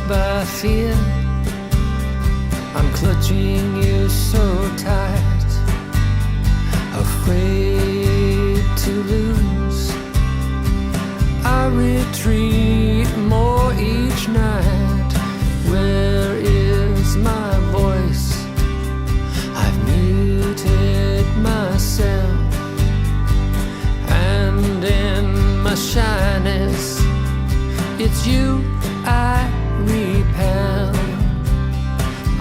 possessed by fear. I'm clutching you so tight, afraid to lose. I retreat more each night. Where is my voice? I've muted myself, and in my shyness, it's you I repel.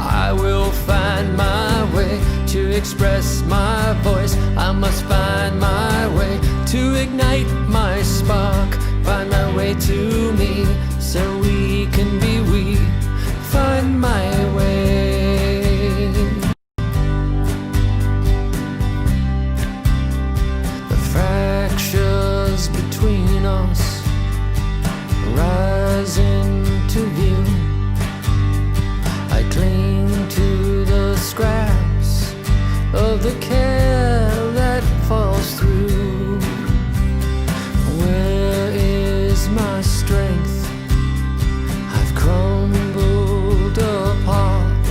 I will find my way to express my voice. I must find my way to ignite my spark. Find my way to me so we can be we. Find my way. The fractures between us rise into view. I cling to the scraps of the care that falls through. Where is my strength? I've crumbled apart,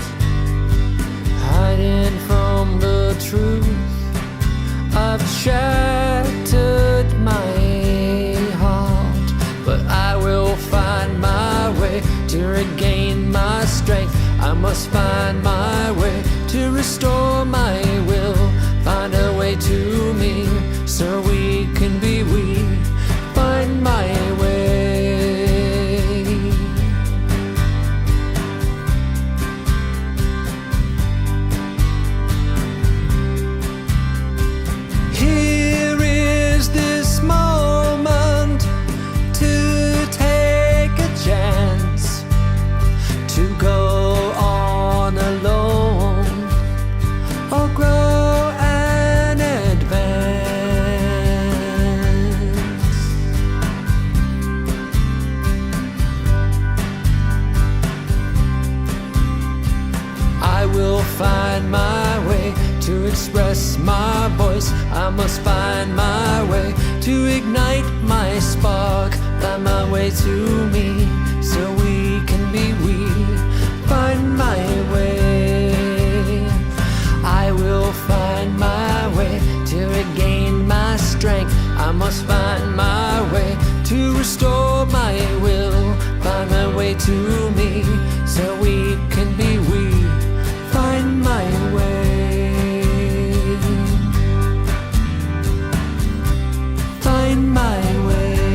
hiding from the truth. I've shattered my heart, but I will find my way to regain my strength. I must find my way to restore my will. Find a way to me so we can be we. Find my way. Here is this moment to take a chance to go on alone or grow and advance. I will find my way to express my voice. I must find my way to ignite my spark. Find my way to me so we can be we. Find my way. I will find my way to regain my strength. I must find my way to restore my will. Find my way to me so we can be we. Find my way. Find my way.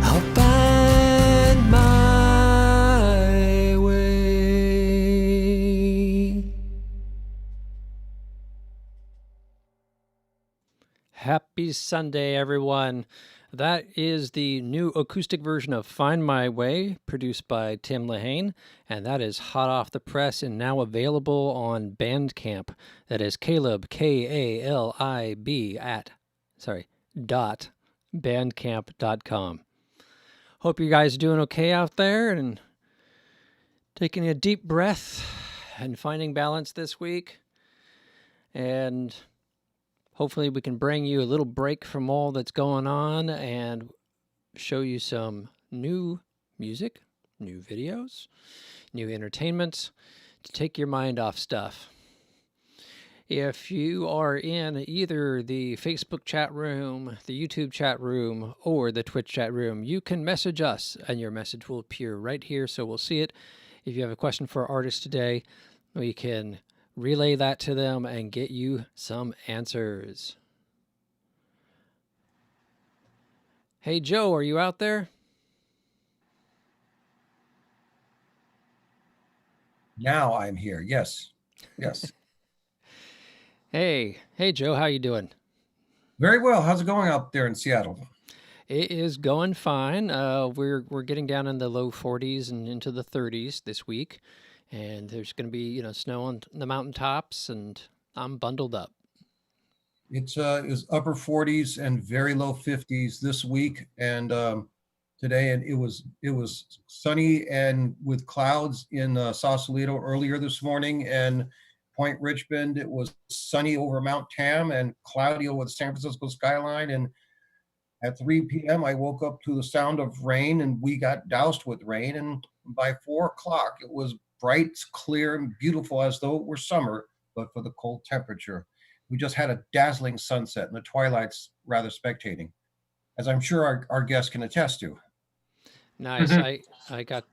I'll find my way. Happy Sunday, everyone. That is the new acoustic version of Find My Way, produced by Tim Lehane, and that is hot off the press and now available on Bandcamp. That is Caleb, K-A-L-I-B .bandcamp.com. Hope you guys are doing okay out there and taking a deep breath and finding balance this week. And hopefully we can bring you a little break from all that's going on and show you some new music, new videos, new entertainment to take your mind off stuff. If you are in either the Facebook chat room, the YouTube chat room, or the Twitch chat room, you can message us and your message will appear right here, so we'll see it. If you have a question for our artist today, we can relay that to them and get you some answers. Hey, Joe, are you out there? Now I'm here. Yes. Yes. Hey, Joe, how you doing? Very well. How's it going out there in Seattle? It is going fine. We're getting down in the low 40s and into the 30s this week. And there's going to be, snow on the mountaintops, and I'm bundled up. It's upper 40s and very low 50s this week and today, and it was sunny and with clouds in Sausalito earlier this morning, and Point Richmond it was sunny over Mount Tam and cloudy over the San Francisco skyline, and At 3 p.m., I woke up to the sound of rain, and we got doused with rain. And by 4 o'clock, it was bright, clear, and beautiful as though it were summer, but for the cold temperature. We just had a dazzling sunset, and the twilight's rather spectating, as I'm sure our guests can attest to. Nice. I got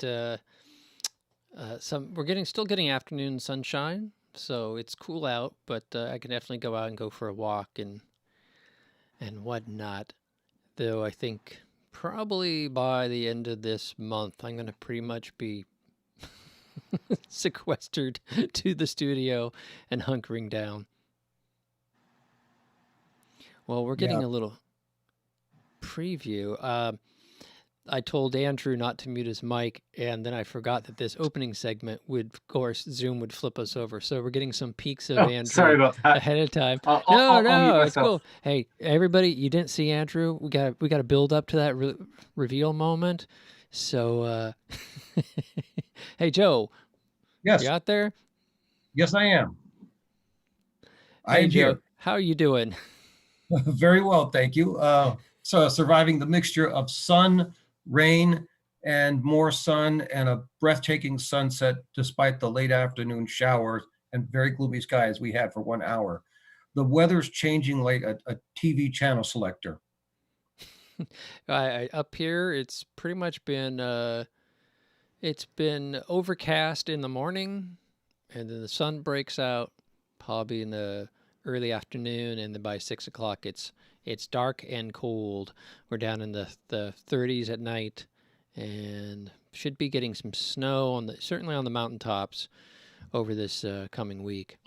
some. We're still getting afternoon sunshine, so it's cool out. But I can definitely go out and go for a walk and whatnot. Though I think probably by the end of this month, I'm gonna pretty much be sequestered to the studio and hunkering down. Well, we're Yeah, getting a little preview. I told Andrew not to mute his mic, and then I forgot that this opening segment would, of course, Zoom would flip us over. So we're getting some peeks of Oh, Andrew sorry about that. ahead of time. I'll mute No, it's myself. cool. Hey, everybody, you didn't see Andrew. We got to build up to that reveal moment. So, hey, Joe, yes, you out there? yes, I am. I Hey, am Joe, here. how are you doing? Very well, thank you. So surviving the mixture of sun, rain, and more sun, and a breathtaking sunset despite the late afternoon showers and very gloomy skies we had for 1 hour. The weather's changing like a TV channel selector. Up here, it's pretty much been it's been overcast in the morning, and then the sun breaks out probably in the early afternoon, and then by 6 o'clock it's dark and cold. We're down in the 30s at night, and should be getting some snow on certainly on the mountaintops over this coming week.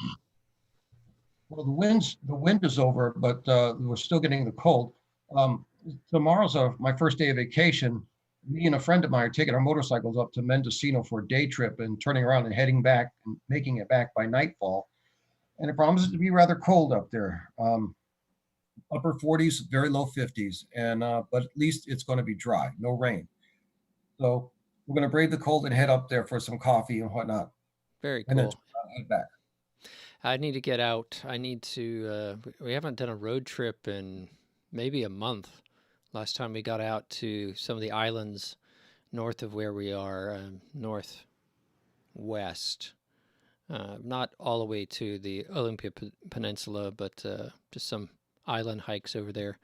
Well, the wind is over, but we're still getting the cold. Um, Tomorrow's my first day of vacation. Me and a friend of mine are taking our motorcycles up to Mendocino for a day trip and turning around and heading back and making it back by nightfall. And it promises to be rather cold up there. Upper 40s, very low 50s, and but at least it's going to be dry, no rain. So we're going to brave the cold and head up there for some coffee and whatnot, Very and then cool. head back. I need to get out. I need to. We haven't done a road trip in maybe a month. Last time we got out to some of the islands north of where we are, northwest. Not all the way to the Olympia Peninsula, but just some island hikes over there.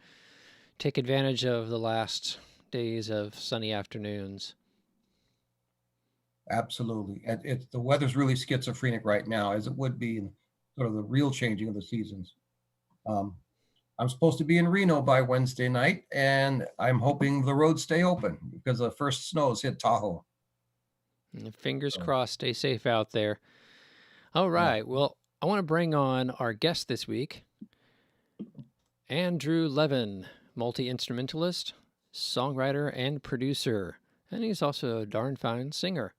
Take advantage of the last days of sunny afternoons. Absolutely, and the weather's really schizophrenic right now, as it would be in sort of the real changing of the seasons. Um, I'm supposed to be in Reno by Wednesday night, and I'm hoping the roads stay open because the first snows hit Tahoe. And fingers So, crossed, stay safe out there. All yeah, right. Well, I want to bring on our guest this week, Andrew Levin, multi-instrumentalist, songwriter, and producer. And he's also a darn fine singer.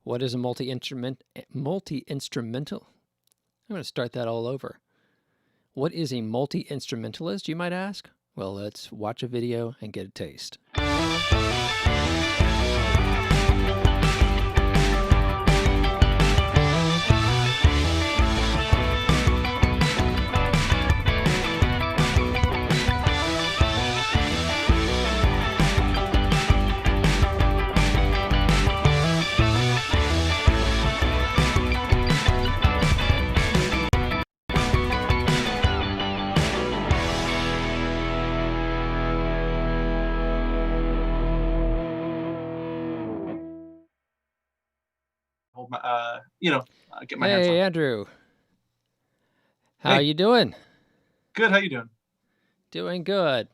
What is a multi-instrumental? I'm going to start that all over. What is a multi-instrumentalist, you might ask? Well, let's watch a video and get a taste. Hold my, get my hands Hey, on. Andrew. How Hey. you doing? Good. How you doing? Doing good.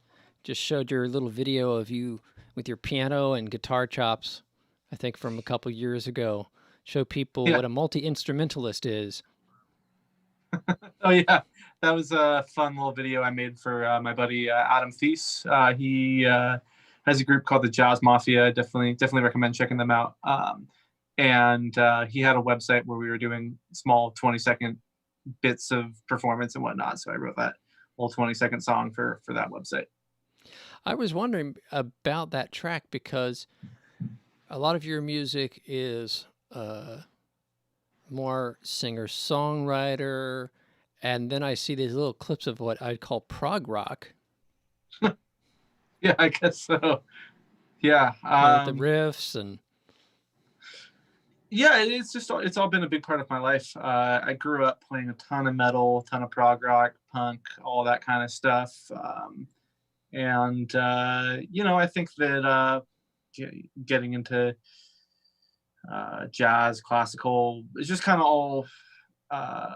Just showed your little video of you with your piano and guitar chops, I think from a couple years ago. Show people Yeah. what a multi-instrumentalist is. Oh yeah, that was a fun little video I made for my buddy Adam Thies. He has a group called the Jazz Mafia. Definitely recommend checking them out. And he had a website where we were doing small 20-second bits of performance and whatnot. So I wrote that little 20-second song for that website. I was wondering about that track because a lot of your music is more singer-songwriter, and then I see these little clips of what I'd call prog rock. Yeah, I guess so. Yeah. With the riffs and Yeah, it's all been a big part of my life. I grew up playing a ton of metal, ton of prog rock, punk, all that kind of stuff. And I think that getting into jazz, classical, it's just kind of all uh,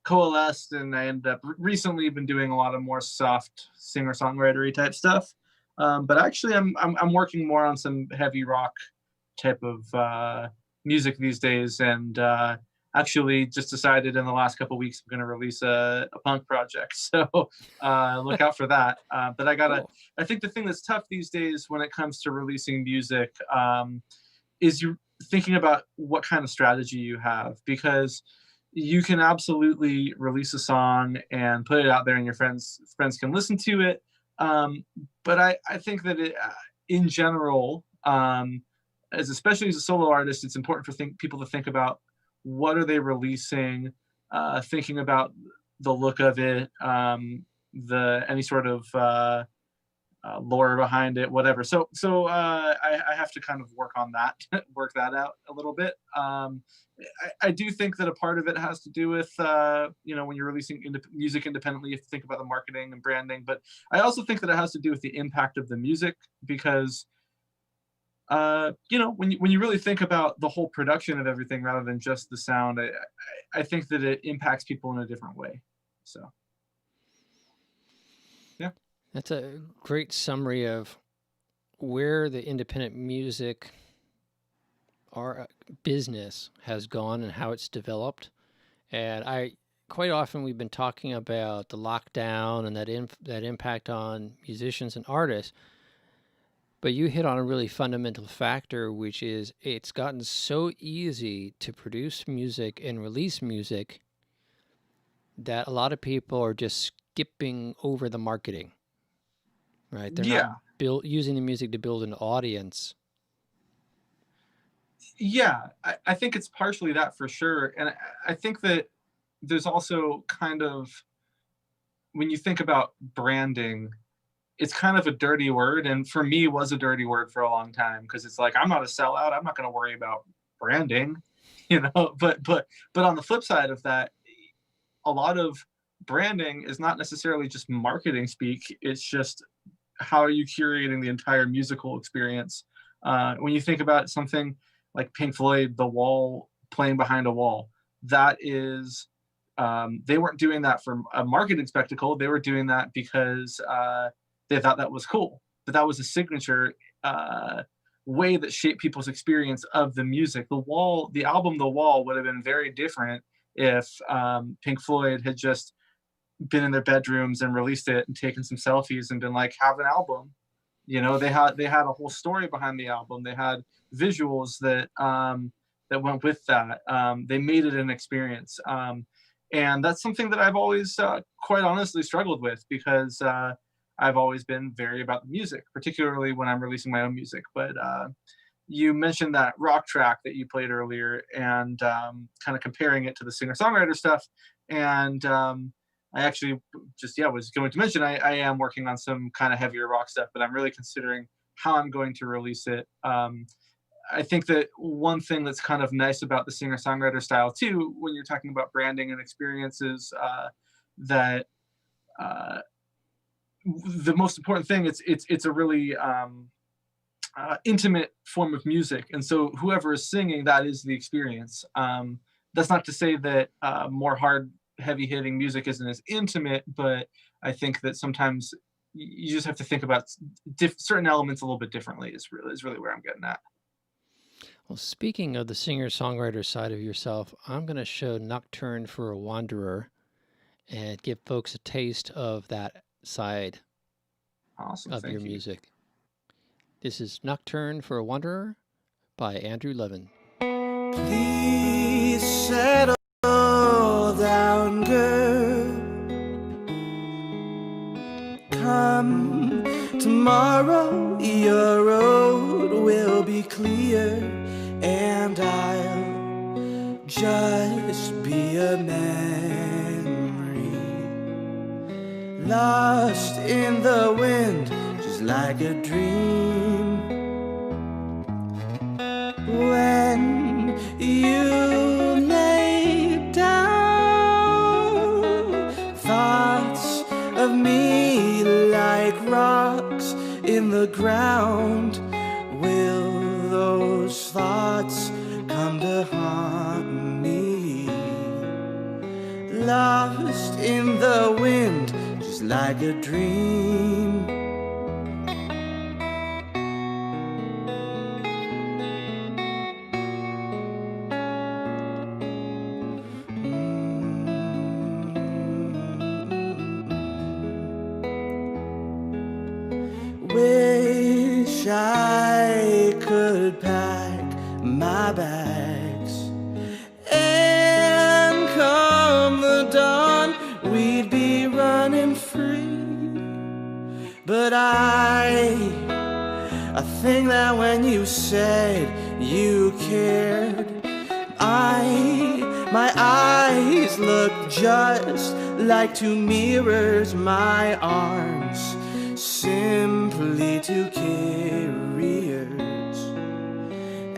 coalesced, and I ended up recently been doing a lot of more soft singer songwritery type stuff. But actually, I'm working more on some heavy rock type of music these days, and actually just decided in the last couple of weeks I'm going to release a punk project. So look out for that. But cool. I think the thing that's tough these days when it comes to releasing music is you thinking about what kind of strategy you have, because you can absolutely release a song and put it out there and your friends can listen to it. Um, but I think that in general, especially as a solo artist, it's important for people to think about what are they releasing, thinking about the look of it, the any sort of lore behind it, whatever. I have to kind of work on that, work that out a little bit. I do think that a part of it has to do with when you're releasing music independently, you have to think about the marketing and branding. But I also think that it has to do with the impact of the music, because when you really think about the whole production of everything rather than just the sound, I think that it impacts people in a different way. So yeah, That's a great summary of where the independent music our business has gone and how it's developed. And quite often we've been talking about the lockdown and that impact on musicians and artists. But you hit on a really fundamental factor, which is it's gotten so easy to produce music and release music that a lot of people are just skipping over the marketing, right? They're not yeah. using the music to build an audience. Yeah, I think it's partially that for sure. And I think that there's also kind of, when you think about branding, it's kind of a dirty word. And for me, was a dirty word for a long time, because it's like, I'm not a sellout. I'm not going to worry about branding, but on the flip side of that, a lot of branding is not necessarily just marketing speak. It's just, how are you curating the entire musical experience? When you think about something like Pink Floyd, The Wall, playing behind a wall, that is, they weren't doing that for a marketing spectacle. They were doing that because they thought that was cool. But that was a signature way that shaped people's experience of the music. The album The Wall would have been very different if Pink Floyd had just been in their bedrooms and released it and taken some selfies and been like, have an album. They had a whole story behind the album. They had visuals that went with that. They made it an experience, and that's something that I've always quite honestly struggled with, because I've always been very about the music, particularly when I'm releasing my own music. But you mentioned that rock track that you played earlier, and kind of comparing it to the singer-songwriter stuff. And I actually was going to mention I am working on some kind of heavier rock stuff, but I'm really considering how I'm going to release it. I think that one thing that's kind of nice about the singer-songwriter style too, when you're talking about branding and experiences, that the most important thing, it's a really intimate form of music, and so whoever is singing, that is the experience. That's not to say that more hard, heavy-hitting music isn't as intimate, but I think that sometimes you just have to think about certain elements a little bit differently. Is really where I'm getting at. Well, speaking of the singer-songwriter side of yourself, I'm going to show Nocturne for a Wanderer and give folks a taste of that side Awesome. of Thank your you. music. This is Nocturne for a Wanderer by Andrew Levin. Please settle down, girl. Come tomorrow, your road will be clear, and I'll just be a memory, lost in the wind, just just like a dream. When you lay down thoughts of me like rocks in the ground, will those thoughts come to haunt me? Lost in the wind, just like a dream. Wish I could pack my bags and come the dawn, we'd be running free. But I think that when you said you cared, my eyes look just like two mirrors, my arms simply two carriers.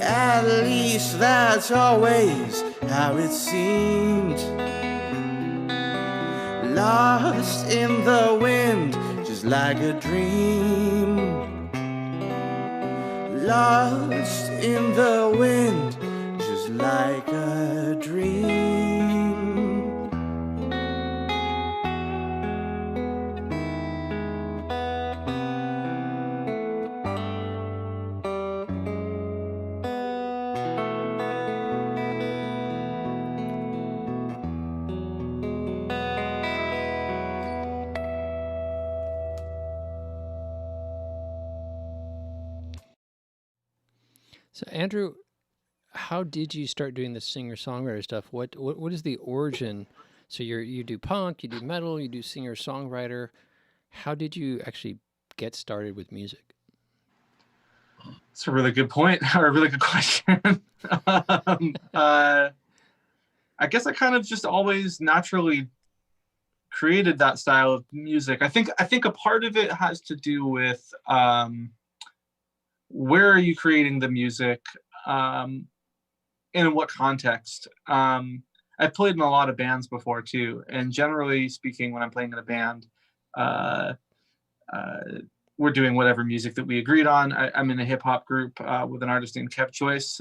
At least that's always how it seemed. Lost in the wind, just like a dream. Lost in the wind, just like a dream. So Andrew, how did you start doing the singer-songwriter stuff? What is the origin? So you do punk, you do metal, you do singer-songwriter. How did you actually get started with music? It's a really good point, or a really good question. I guess I kind of just always naturally created that style of music. I think a part of it has to do with where are you creating the music, and in what context. I've played in a lot of bands before too, and generally speaking, when I'm playing in a band, we're doing whatever music that we agreed on. I'm in a hip hop group with an artist named Kev Choice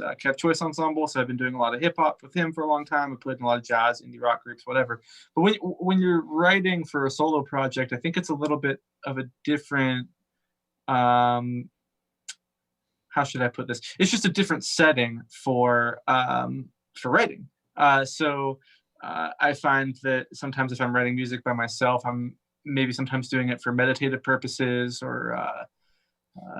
Ensemble. So I've been doing a lot of hip hop with him for a long time. I've played in a lot of jazz, indie rock groups, whatever. But when you're writing for a solo project, I think it's a little bit of a different, how should I put this? It's just a different setting for writing. So I find that sometimes if I'm writing music by myself, I'm maybe sometimes doing it for meditative purposes, or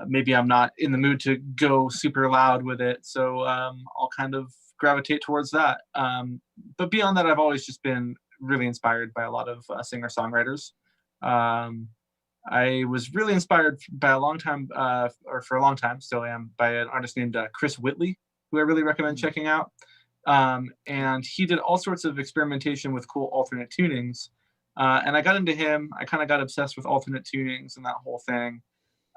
maybe I'm not in the mood to go super loud with it. So I'll kind of gravitate towards that. But beyond that, I've always just been really inspired by a lot of singer-songwriters. I was really inspired by a long time, or for a long time, still am, by an artist named Chris Whitley, who I really recommend checking out. And he did all sorts of experimentation with cool alternate tunings. And I got into him. I kind of got obsessed with alternate tunings and that whole thing.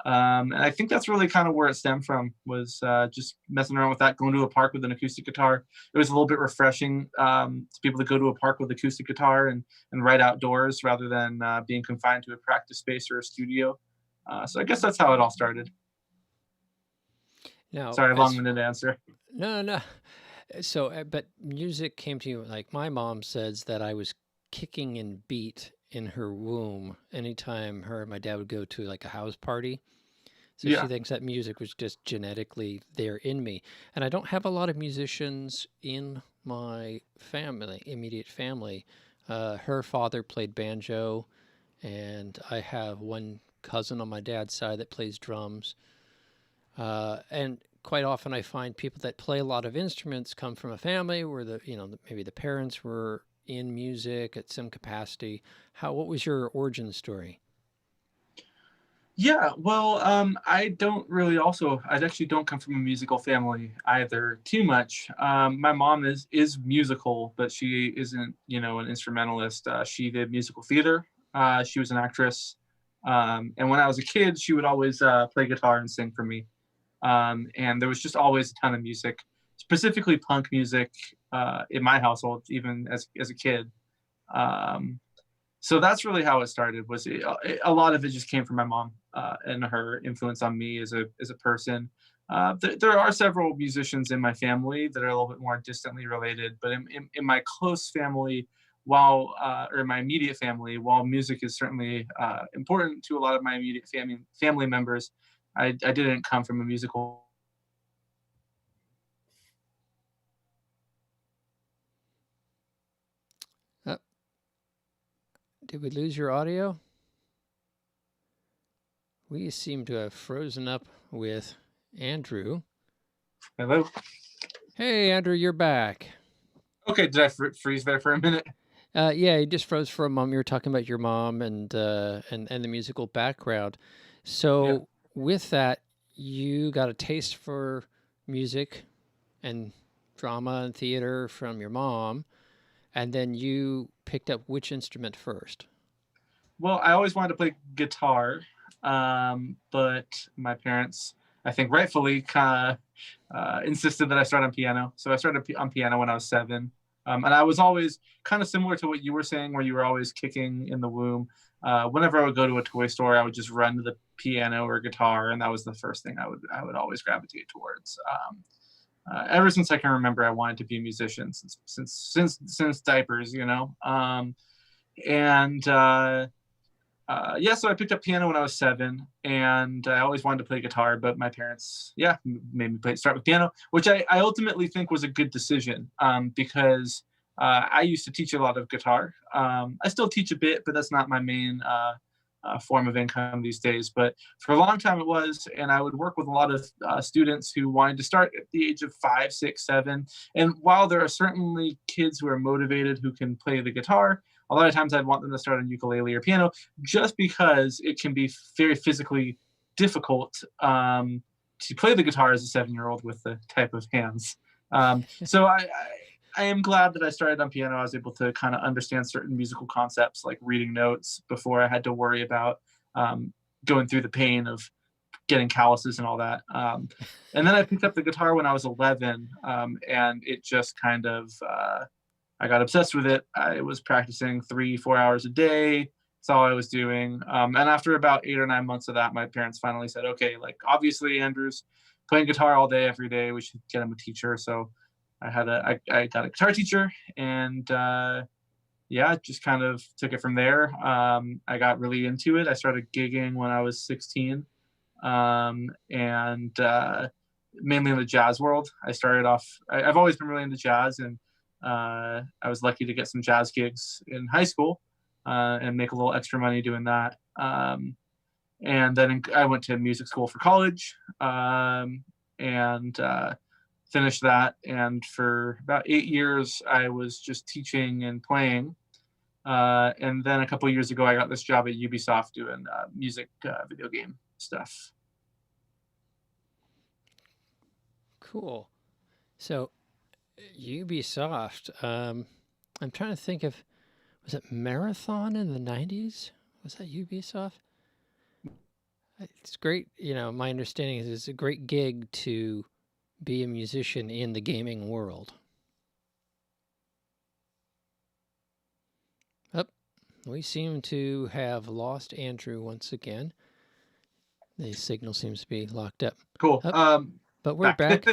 And I think that's really kind of where it stemmed from, was just messing around with that, going to a park with an acoustic guitar. It was a little bit refreshing to be able to go to a park with acoustic guitar and write outdoors rather than being confined to a practice space or a studio. So I guess that's how it all started. Now, sorry, long-winded answer. No. So, but music came to you, like my mom says that I was kicking and beat in her womb anytime her and my dad would go to like a house party. So Yeah. she thinks that music was just genetically there in me. And I don't have a lot of musicians in my family, immediate family. Her father played banjo, and I have one cousin on my dad's side that plays drums. And quite often I find people that play a lot of instruments come from a family where maybe the parents were in music at some capacity. What was your origin story? Yeah, well, I actually don't come from a musical family either too much. My mom is musical, but she isn't, an instrumentalist. She did musical theater. She was an actress. And when I was a kid, she would always play guitar and sing for me. And there was just always a ton of music, specifically punk music, in my household, even as a kid. So that's really how it started. Was a lot of it just came from my mom and her influence on me as a person. There are several musicians in my family that are a little bit more distantly related, but in my close family, or in my immediate family, while music is certainly important to a lot of my immediate family members, I didn't come from a musical. Uh, did we lose your audio? We seem to have frozen up with Andrew. Hello. Hey, Andrew, you're back. Okay, did I freeze there for a minute? Yeah, you just froze for a moment. You were talking about your mom and the musical background. So Yeah. with that, you got a taste for music and drama and theater from your mom, and then you picked up which instrument first? Well, I always wanted to play guitar, but my parents, I think rightfully, kind of insisted that I start on piano. So I started on piano when I was 7. And I was always kind of similar to what you were saying, where you were always kicking in the womb. Whenever I would go to a toy store, I would just run to the piano or guitar, and that was the first thing I would always gravitate towards. Ever since I can remember, I wanted to be a musician since diapers, you know. And Yeah, so I picked up piano when I was 7, and I always wanted to play guitar, but my parents, made me start with piano, which I ultimately think was a good decision, because I used to teach a lot of guitar. I still teach a bit, but that's not my main form of income these days. But for a long time it was, and I would work with a lot of students who wanted to start at the age of 5, 6, 7. And while there are certainly kids who are motivated who can play the guitar, a lot of times I'd want them to start on ukulele or piano, just because it can be very physically difficult to play the guitar as a 7-year-old with the type of hands. So I am glad that I started on piano. I was able to kind of understand certain musical concepts like reading notes before I had to worry about going through the pain of getting calluses and all that. And then I picked up the guitar when I was 11, and it just kind of I got obsessed with it. I was practicing 3-4 hours a day. That's all I was doing. And after about 8 or 9 months of that, my parents finally said, okay, like obviously Andrew's playing guitar all day, every day. We should get him a teacher. So I got a guitar teacher, and just kind of took it from there. I got really into it. I started gigging when I was 16, and mainly in the jazz world. I started off, I've always been really into jazz, and I was lucky to get some jazz gigs in high school and make a little extra money doing that. And then I went to music school for college, and finished that. And for about 8 years, I was just teaching and playing. And then a couple of years ago, I got this job at Ubisoft doing music video game stuff. Cool. So Ubisoft, I'm trying to think of, was it Marathon in the 90s? Was that Ubisoft? It's great. You know, my understanding is it's a great gig to be a musician in the gaming world. We seem to have lost Andrew once again. The signal seems to be locked up. Cool. But we're back.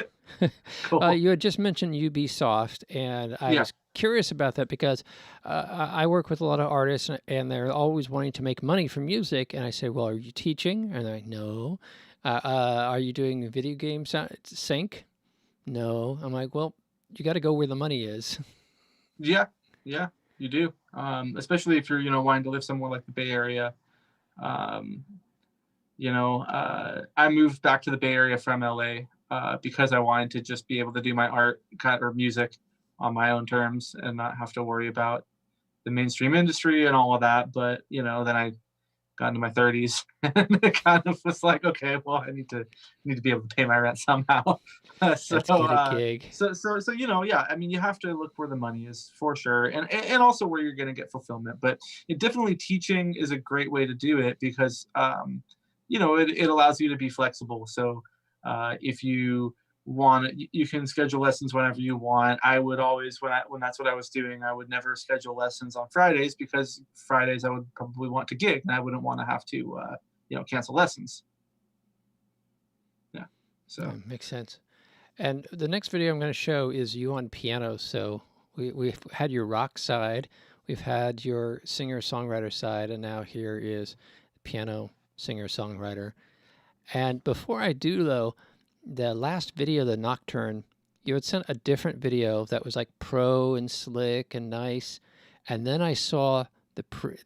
Cool. You had just mentioned Ubisoft, and I was curious about that because I work with a lot of artists, and they're always wanting to make money from music. And I say, well, are you teaching? And they're like, no. Are you doing video game sync? No. I'm like, well, you got to go where the money is. Yeah, you do. Especially if you're, wanting to live somewhere like the Bay Area. I moved back to the Bay Area from LA because I wanted to just be able to do my art or music on my own terms and not have to worry about the mainstream industry and all of that. But, then I got into my 30s, and it kind of was like, okay, well, I need to be able to pay my rent somehow. So Let's get a gig. so yeah, I mean, you have to look where the money is for sure, and also where you're going to get fulfillment. But definitely teaching is a great way to do it, because it allows you to be flexible. So if you want, you can schedule lessons whenever you want. I would always, when that's what I was doing, I would never schedule lessons on Fridays, because Fridays I would probably want to gig, and I wouldn't want to have to cancel lessons. Yeah, so makes sense. And the next video I'm going to show is you on piano. So we've had your rock side, we've had your singer-songwriter side, and now here is piano singer-songwriter. And before I do, though, the last video, the Nocturne, you had sent a different video that was like pro and slick and nice. And then I saw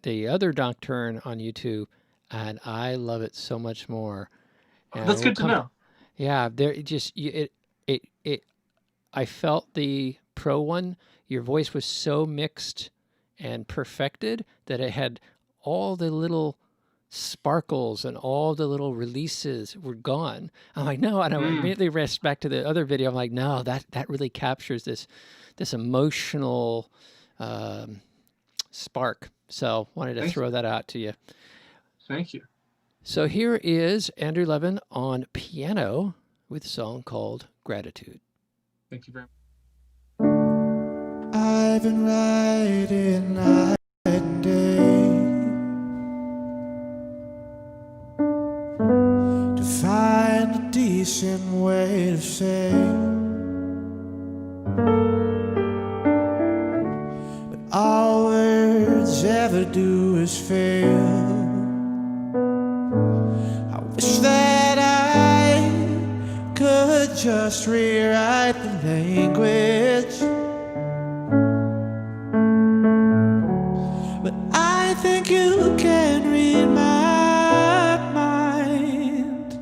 the other Nocturne on YouTube, and I love it so much more. And that's good to know. Yeah, I felt the pro one, your voice was so mixed and perfected that it had all the little sparkles and all the little releases were gone. I'm like, no, and I immediately raced back to the other video. I'm like, no, that really captures this emotional spark. So wanted to throw that out to you. Thank you. So here is Andrew Levin on piano with a song called Gratitude. Thank you very much. I've been writing night and day to find a decent way to say, but all words ever do is fail. I wish that I could just rewrite the language, but I think you can read my mind.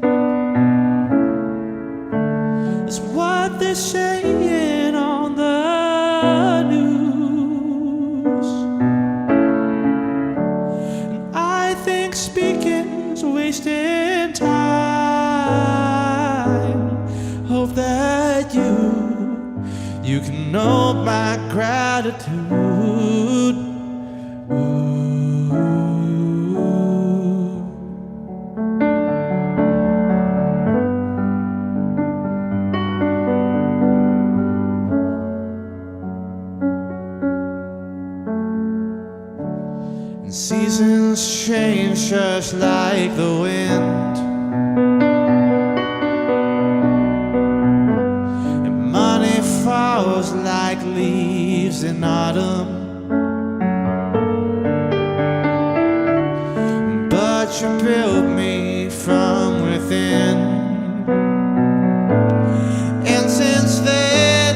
It's what they're saying on the news, and I think speaking's wasting time. Hope that you can know my gratitude. And seasons change just like the wind, and money falls like leaves in autumn. But you built me from within, and since then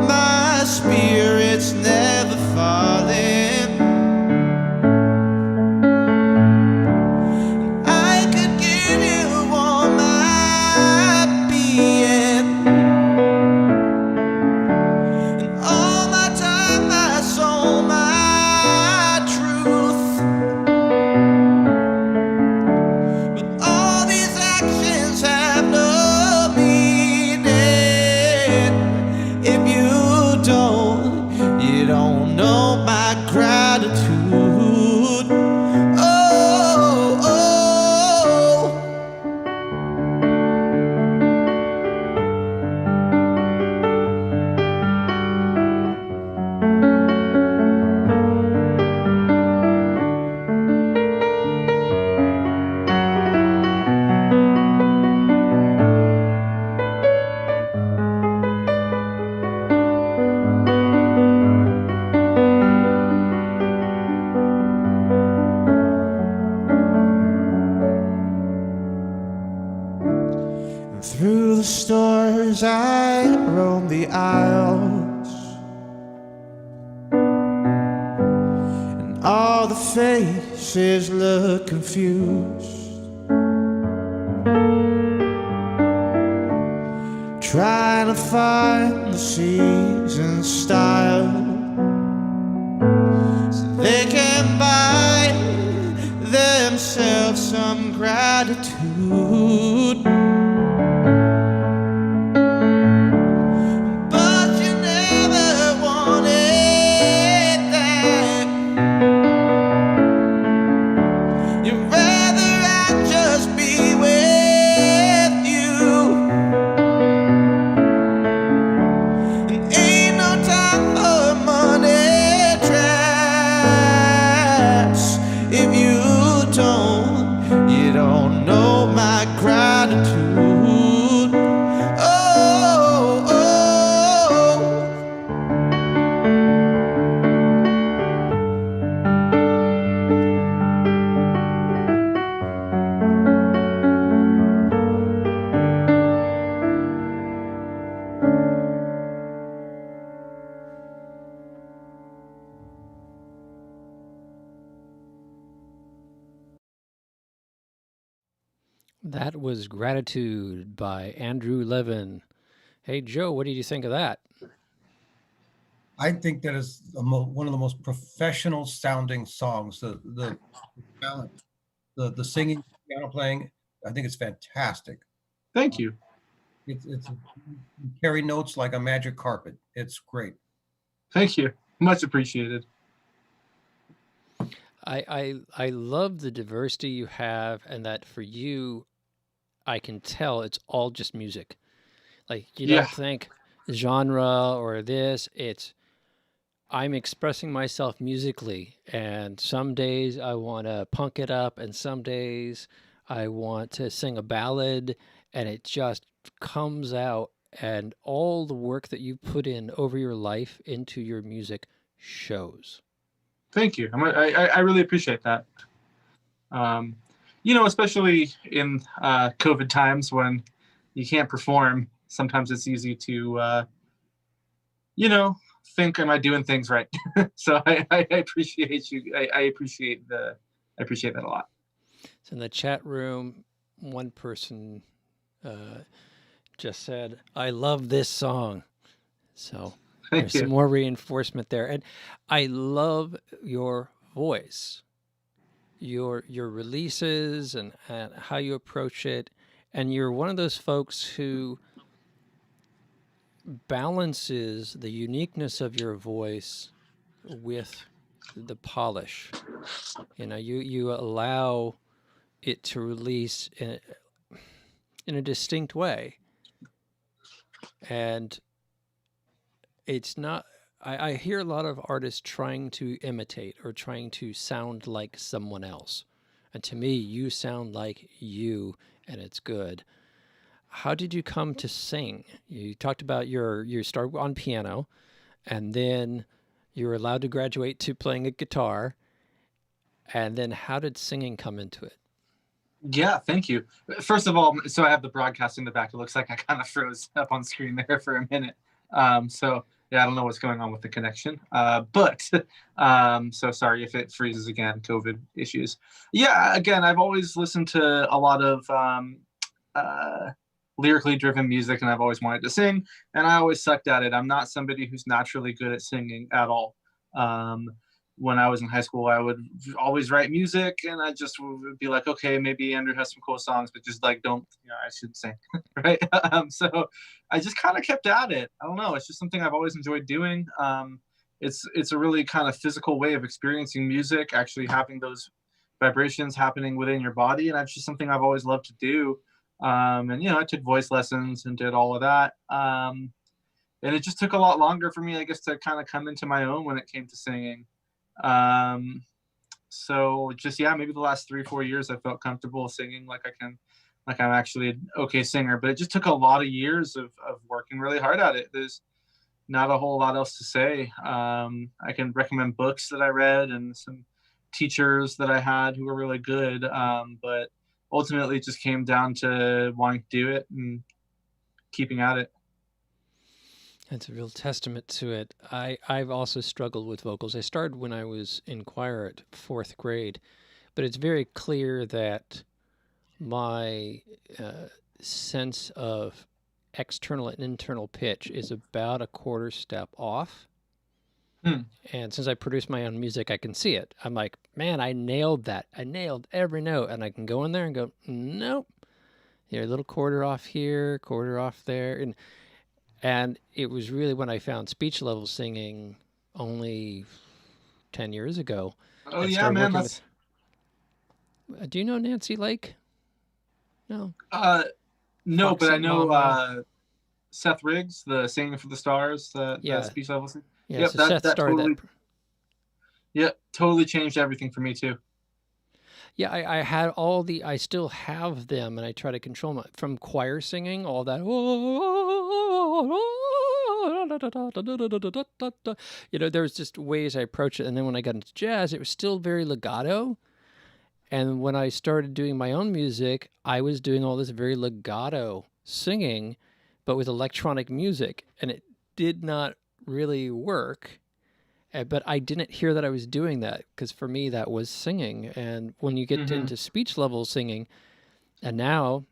my spirit's never fallen. I could give you all my being, and all my time, my soul, my truth. But all these actions have no meaning if you don't know my gratitude. Oh, oh. And through the stores I roam the aisles, and all the faces look confused, trying to find the season's style, so they can buy themselves That was Gratitude by Andrew Levin. Hey, Joe, what did you think of that? I think that is one of the most professional sounding songs. The talent, the singing, piano playing, I think it's fantastic. Thank you. It's you carry notes like a magic carpet. It's great. Thank you. Much appreciated. I love the diversity you have, and that for you, I can tell it's all just music. Like you Yeah. don't think genre or this. It's I'm expressing myself musically, and some days I want to punk it up, and some days I want to sing a ballad, and it just comes out. And all the work that you put in over your life into your music shows. Thank you. I really appreciate that. Especially in COVID times when you can't perform, sometimes it's easy to, think, am I doing things right? So I appreciate you. I appreciate that a lot. So in the chat room, one person just said, "I love this song." So Thank there's you. some more reinforcement there, and I love your voice, your releases, and how you approach it. And you're one of those folks who balances the uniqueness of your voice with the polish. You allow it to release in a distinct way. And it's not, I hear a lot of artists trying to imitate or trying to sound like someone else. And to me, you sound like you, and it's good. How did you come to sing? You talked about you start on piano, and then you were allowed to graduate to playing a guitar. And then how did singing come into it? Yeah, thank you. First of all, so I have the broadcast in the back. It looks like I kind of froze up on screen there for a minute. So yeah, I don't know what's going on with the connection. So sorry if it freezes again, COVID issues. Yeah, again, I've always listened to a lot of lyrically driven music, and I've always wanted to sing, and I always sucked at it. I'm not somebody who's naturally good at singing at all. When I was in high school, I would always write music, and I just would be like, okay, maybe Andrew has some cool songs, but just like, don't, I shouldn't sing, right? So I just kind of kept at it. I don't know. It's just something I've always enjoyed doing. It's a really kind of physical way of experiencing music, actually having those vibrations happening within your body, and that's just something I've always loved to do. I took voice lessons and did all of that. And it just took a lot longer for me, I guess, to kind of come into my own when it came to singing. So just, yeah, maybe the last 3-4 years I felt comfortable singing like I'm actually an okay singer, but it just took a lot of years of working really hard at it. There's not a whole lot else to say. I can recommend books that I read and some teachers that I had who were really good. But ultimately it just came down to wanting to do it and keeping at it. That's a real testament to it. I've also struggled with vocals. I started when I was in choir at 4th grade, but it's very clear that my sense of external and internal pitch is about a quarter step off. And since I produce my own music, I can see it. I'm like, man, I nailed that. I nailed every note. And I can go in there and go, nope. You're a little quarter off here, quarter off there. And it was really when I found speech level singing only 10 years ago. Oh yeah, man. That's... do you know Nancy Lake? No. No, Foxy but I know Mama. Seth Riggs, the Singing for the Stars, the speech level singing. Yeah, yep, so Seth started totally, that. Yeah, totally changed everything for me too. Yeah, I had I still have them, and I try to control from choir singing, all that. There's just ways I approach it. And then when I got into jazz, it was still very legato. And when I started doing my own music, I was doing all this very legato singing, but with electronic music. And it did not really work. But I didn't hear that I was doing that, because for me that was singing. And when you get into speech level singing, And now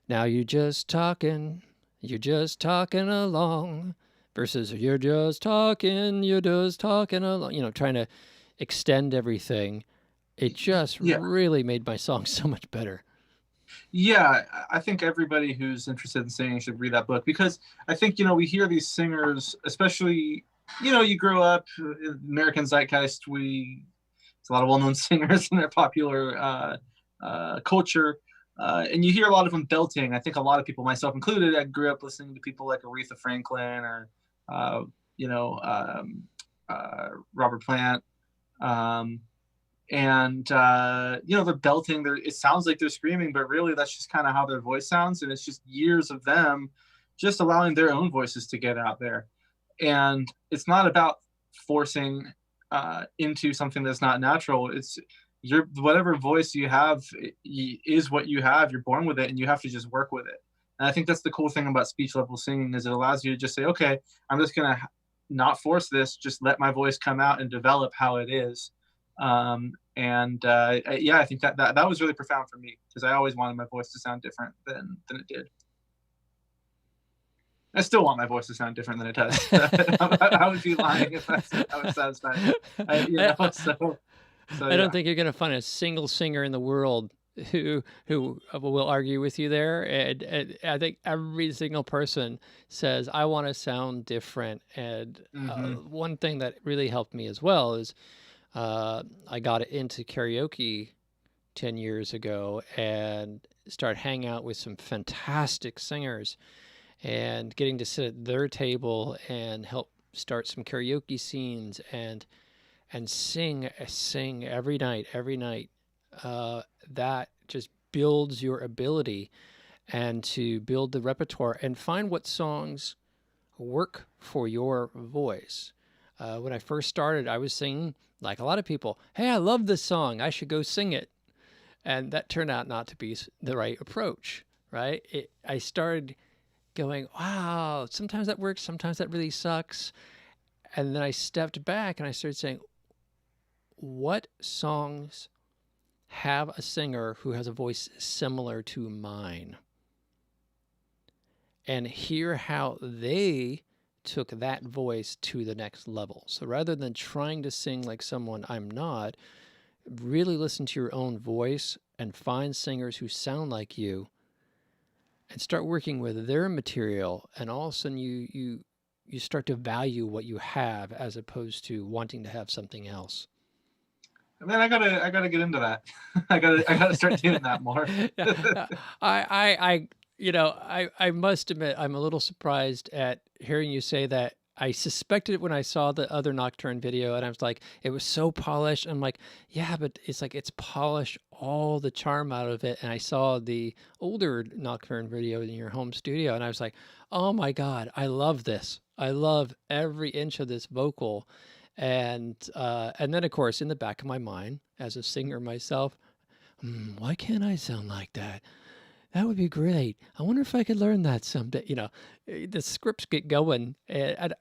you're just talking along versus you're just talking along, you know, trying to extend everything. It just Yeah. really made my song so much better. Yeah, I think everybody who's interested in singing should read that book, because I think, you know, we hear these singers, especially, you know, you grow up in American zeitgeist, it's a lot of well-known singers in their popular culture, and you hear a lot of them belting. I think a lot of people, myself included, I grew up listening to people like Aretha Franklin or, uh, you know, Robert Plant. Um, and you know, they're belting, it sounds like they're screaming, but really that's just kind of how their voice sounds, and it's just years of them just allowing their own voices to get out there. And it's not about forcing into something that's not natural. It's your whatever voice you have is what you have. You're born with it, and you have to just work with it. And I think that's the cool thing about speech level singing, is it allows you to just say, okay, I'm just gonna not force this, just let my voice come out and develop how it is. And yeah, I think that was really profound for me, because I always wanted my voice to sound different than it did. I still want my voice to sound different than it does. I would be lying if I said I was satisfied. You know, so I don't yeah. think you're going to find a single singer in the world who will argue with you there. And I think every single person says, I want to sound different. And one thing that really helped me as well is I got into karaoke 10 years ago and started hanging out with some fantastic singers and getting to sit at their table and help start some karaoke scenes and sing every night. That just builds your ability and to build the repertoire and find what songs work for your voice. When I first started, I was singing like a lot of people, hey, I love this song, I should go sing it. And that turned out not to be the right approach, right? I started going, wow, sometimes that works, sometimes that really sucks. And then I stepped back and I started saying, what songs have a singer who has a voice similar to mine? And hear how they took that voice to the next level. So rather than trying to sing like someone I'm not, really listen to your own voice and find singers who sound like you and start working with their material. And all of a sudden you start to value what you have as opposed to wanting to have something else. Man, I gotta get into that. I gotta start doing that more. I must admit, I'm a little surprised at hearing you say that. I suspected it when I saw the other Nocturne video, and I was like, it was so polished. I'm like, yeah, but it's like it's polished all the charm out of it. And I saw the older Nocturne video in your home studio, and I was like, oh my God, I love this. I love every inch of this vocal. And then, of course, in the back of my mind, as a singer myself, why can't I sound like that? That would be great. I wonder if I could learn that someday. You know, the scripts get going. And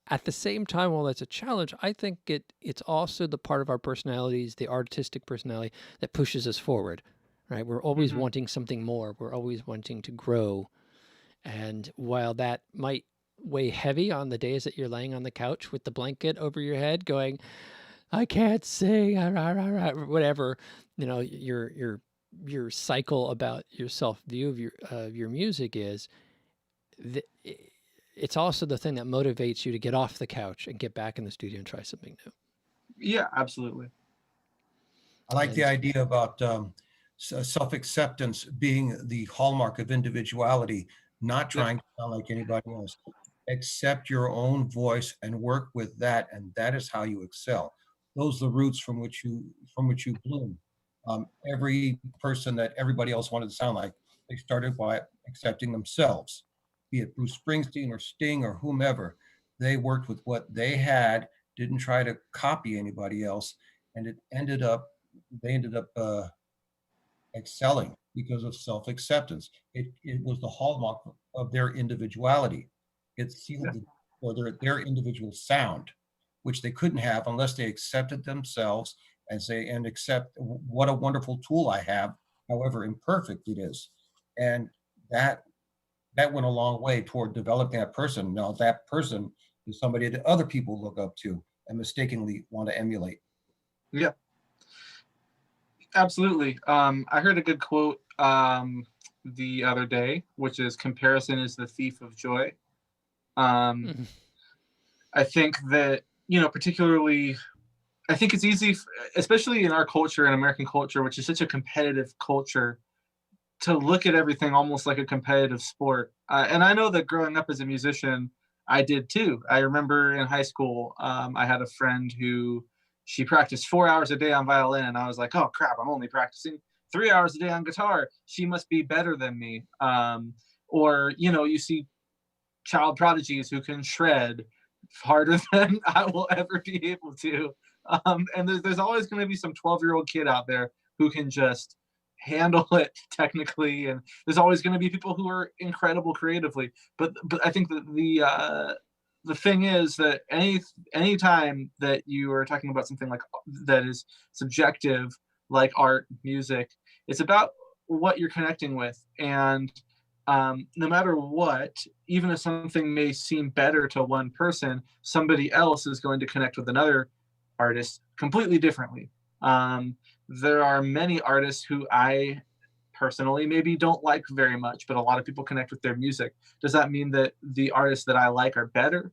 at the same time, while that's a challenge, I think it's also the part of our personalities, the artistic personality, that pushes us forward, right? We're always wanting something more. We're always wanting to grow. And while that might weigh heavy on the days that you're laying on the couch with the blanket over your head going, I can't sing, whatever, you know, your cycle about your self view of your music is, it's also the thing that motivates you to get off the couch and get back in the studio and try something new. Yeah, absolutely. I like the idea about self-acceptance being the hallmark of individuality, not trying to sound like anybody else. Accept your own voice and work with that, and that is how you excel. Those are the roots from which you bloom. Every person that everybody else wanted to sound like, they started by accepting themselves. Be it Bruce Springsteen or Sting or whomever, they worked with what they had, didn't try to copy anybody else, and they ended up excelling because of self-acceptance. It was the hallmark of their individuality. It sealed their individual sound, which they couldn't have unless they accepted themselves and accept what a wonderful tool I have however imperfect it is. And that went a long way toward developing that person. Now that person is somebody that other people look up to and mistakenly want to emulate. Yeah, absolutely. I heard a good quote the other day, which is comparison is the thief of joy. Mhm. I think that, particularly, I think it's easy, especially in our culture, in American culture, which is such a competitive culture, to look at everything almost like a competitive sport. And I know that growing up as a musician, I did too. I remember in high school, I had a friend who she practiced 4 hours a day on violin, and I was like, oh crap, I'm only practicing 3 hours a day on guitar. She must be better than me. Or, you see child prodigies who can shred harder than I will ever be able to. And there's always going to be some 12-year-old kid out there who can just handle it technically, and there's always going to be people who are incredible creatively. But I think that the thing is that any time that you are talking about something like that is subjective, like art, music, it's about what you're connecting with. And no matter what, even if something may seem better to one person, somebody else is going to connect with another artist completely differently. There are many artists who I personally maybe don't like very much, but a lot of people connect with their music. Does that mean that the artists that I like are better?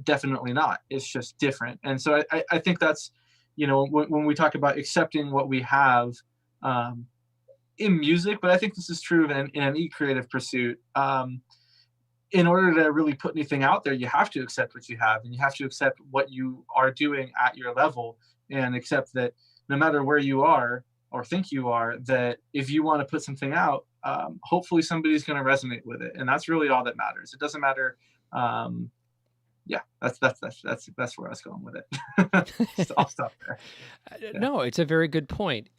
Definitely not. It's just different. And so I think that's, when we talk about accepting what we have, in music, but I think this is true in any creative pursuit. In order to really put anything out there, you have to accept what you have, and you have to accept what you are doing at your level, and accept that no matter where you are or think you are, that if you want to put something out, hopefully somebody's going to resonate with it, and that's really all that matters. It doesn't matter. Yeah, that's where I was going with it. So I'll stop there. Yeah. No, it's a very good point.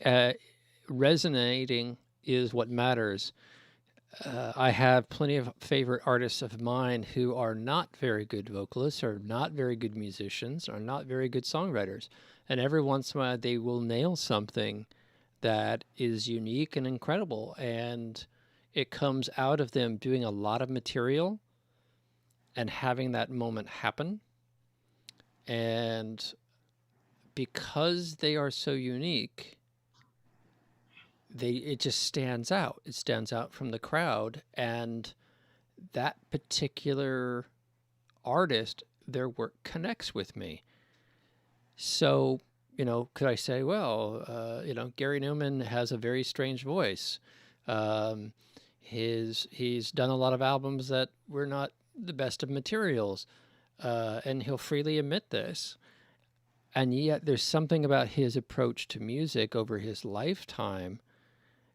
Resonating is what matters. I have plenty of favorite artists of mine who are not very good vocalists, or not very good musicians, or not very good songwriters. And every once in a while, they will nail something that is unique and incredible. And it comes out of them doing a lot of material and having that moment happen. And because they are so unique, it just stands out. It stands out from the crowd, and that particular artist, their work connects with me. So, could I say, well, Gary Newman has a very strange voice. He's done a lot of albums that were not the best of materials, and he'll freely admit this. And yet there's something about his approach to music over his lifetime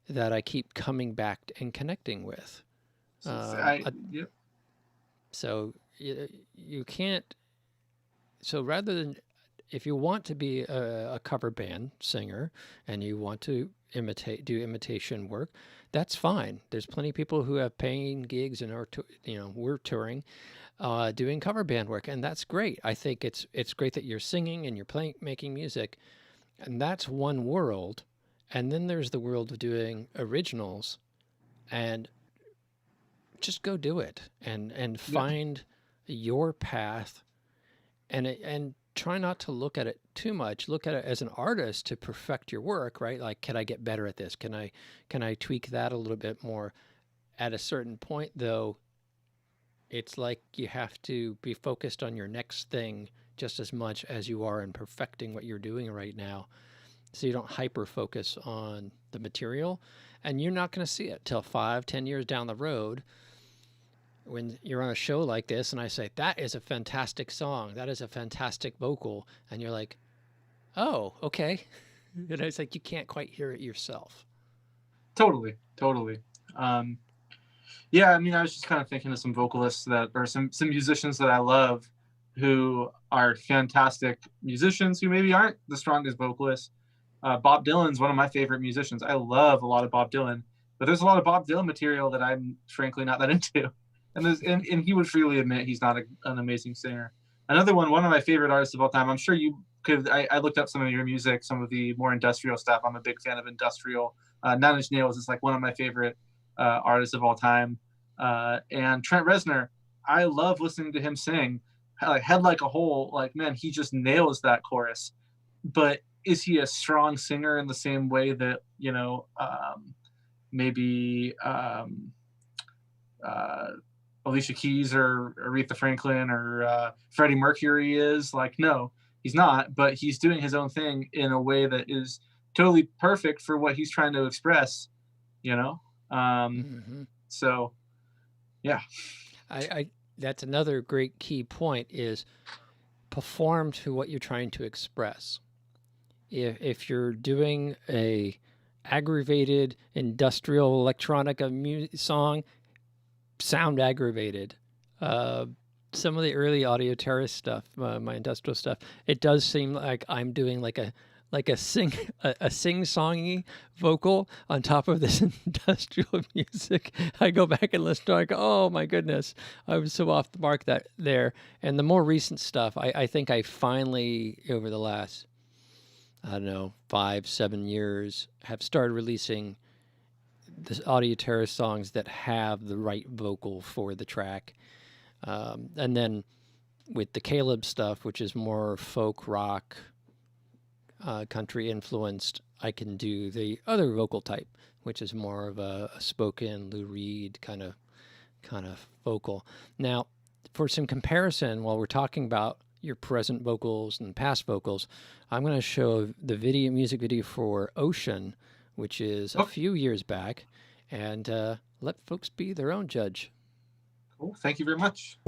that I keep coming back and connecting with. Yep. So you can't. So rather than, if you want to be a cover band singer and you want to do imitation work, that's fine. There's plenty of people who have paying gigs and are, we're touring, doing cover band work, and that's great. I think it's great that you're singing and you're making music, and that's one world. And then there's the world of doing originals, and just go do it and find your path, and try not to look at it too much. Look at it as an artist to perfect your work, right? Like, can I get better at this? Can I tweak that a little bit more? At a certain point, though, it's like you have to be focused on your next thing just as much as you are in perfecting what you're doing right now. So you don't hyper focus on the material, and you're not going to see it till 5-10 years down the road when you're on a show like this and I say, that is a fantastic song, that is a fantastic vocal, and you're like, oh, okay. And it's like you can't quite hear it yourself. Totally. Yeah, I mean, I was just kind of thinking of some vocalists or some musicians that I love who are fantastic musicians who maybe aren't the strongest vocalists. Bob Dylan's one of my favorite musicians. I love a lot of Bob Dylan, but there's a lot of Bob Dylan material that I'm frankly not that into. And he would freely admit he's not an amazing singer. Another one of my favorite artists of all time, I'm sure you could, I looked up some of your music, some of the more industrial stuff. I'm a big fan of industrial Nine Inch Nails is like one of my favorite artists of all time. And Trent Reznor, I love listening to him sing. Like Head Like a Hole, like, man, he just nails that chorus. But is he a strong singer in the same way that, you know, maybe Alicia Keys or Aretha Franklin or Freddie Mercury is? Like, no, he's not, but he's doing his own thing in a way that is totally perfect for what he's trying to express, you know? So, yeah. I that's another great key point is perform to what you're trying to express. If you're doing a aggravated industrial electronica song, sound aggravated. Some of the early Audio Terrace stuff, my industrial stuff, it does seem like I'm doing like a sing-songy vocal on top of this industrial music. I go back and listen to it, I go, oh my goodness, I was so off the mark there. And the more recent stuff, I think I finally, over the last, I don't know, 5-7 years, have started releasing the Audio Terrace songs that have the right vocal for the track. And then with the Caleb stuff, which is more folk rock, country influenced, I can do the other vocal type, which is more of a spoken Lou Reed kind of vocal. Now, for some comparison, while we're talking about your present vocals and past vocals, I'm going to show the music video for Ocean, which is a few years back, and let folks be their own judge. Cool. Thank you very much.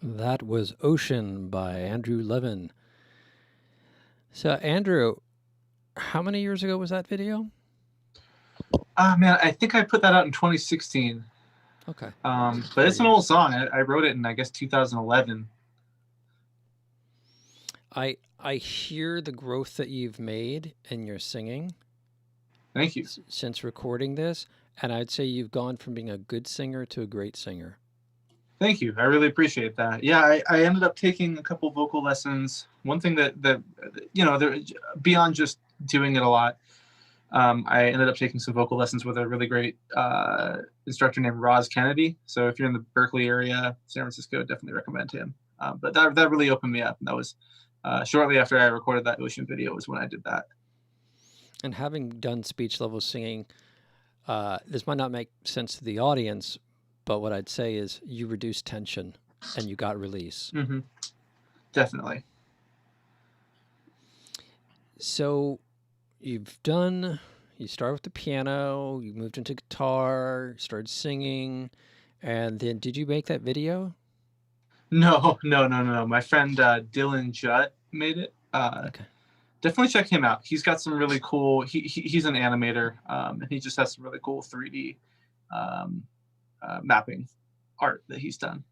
That was Ocean by Andrew Levin. So, Andrew, how many years ago was that video? Man, I think I put that out in 2016. Okay. But it's an old song. I wrote it in, I guess, 2011. I hear the growth that you've made in your singing. Thank you. Since recording this, and I'd say you've gone from being a good singer to a great singer. Thank you. I really appreciate that. Yeah, I ended up taking a couple vocal lessons. One thing that beyond just doing it a lot, I ended up taking some vocal lessons with a really great instructor named Roz Kennedy. So if you're in the Berkeley area, San Francisco, definitely recommend him. But that really opened me up. And that was shortly after I recorded that Ocean video was when I did that. And having done speech level singing, this might not make sense to the audience, but what I'd say is you reduced tension and you got release. Mm-hmm. Definitely. So you started with the piano, you moved into guitar, started singing, and then did you make that video? No. My friend Dylan Jutt made it. Okay. Definitely check him out. He's got some really cool, he's an animator, and he just has some really cool 3D mapping art that he's done.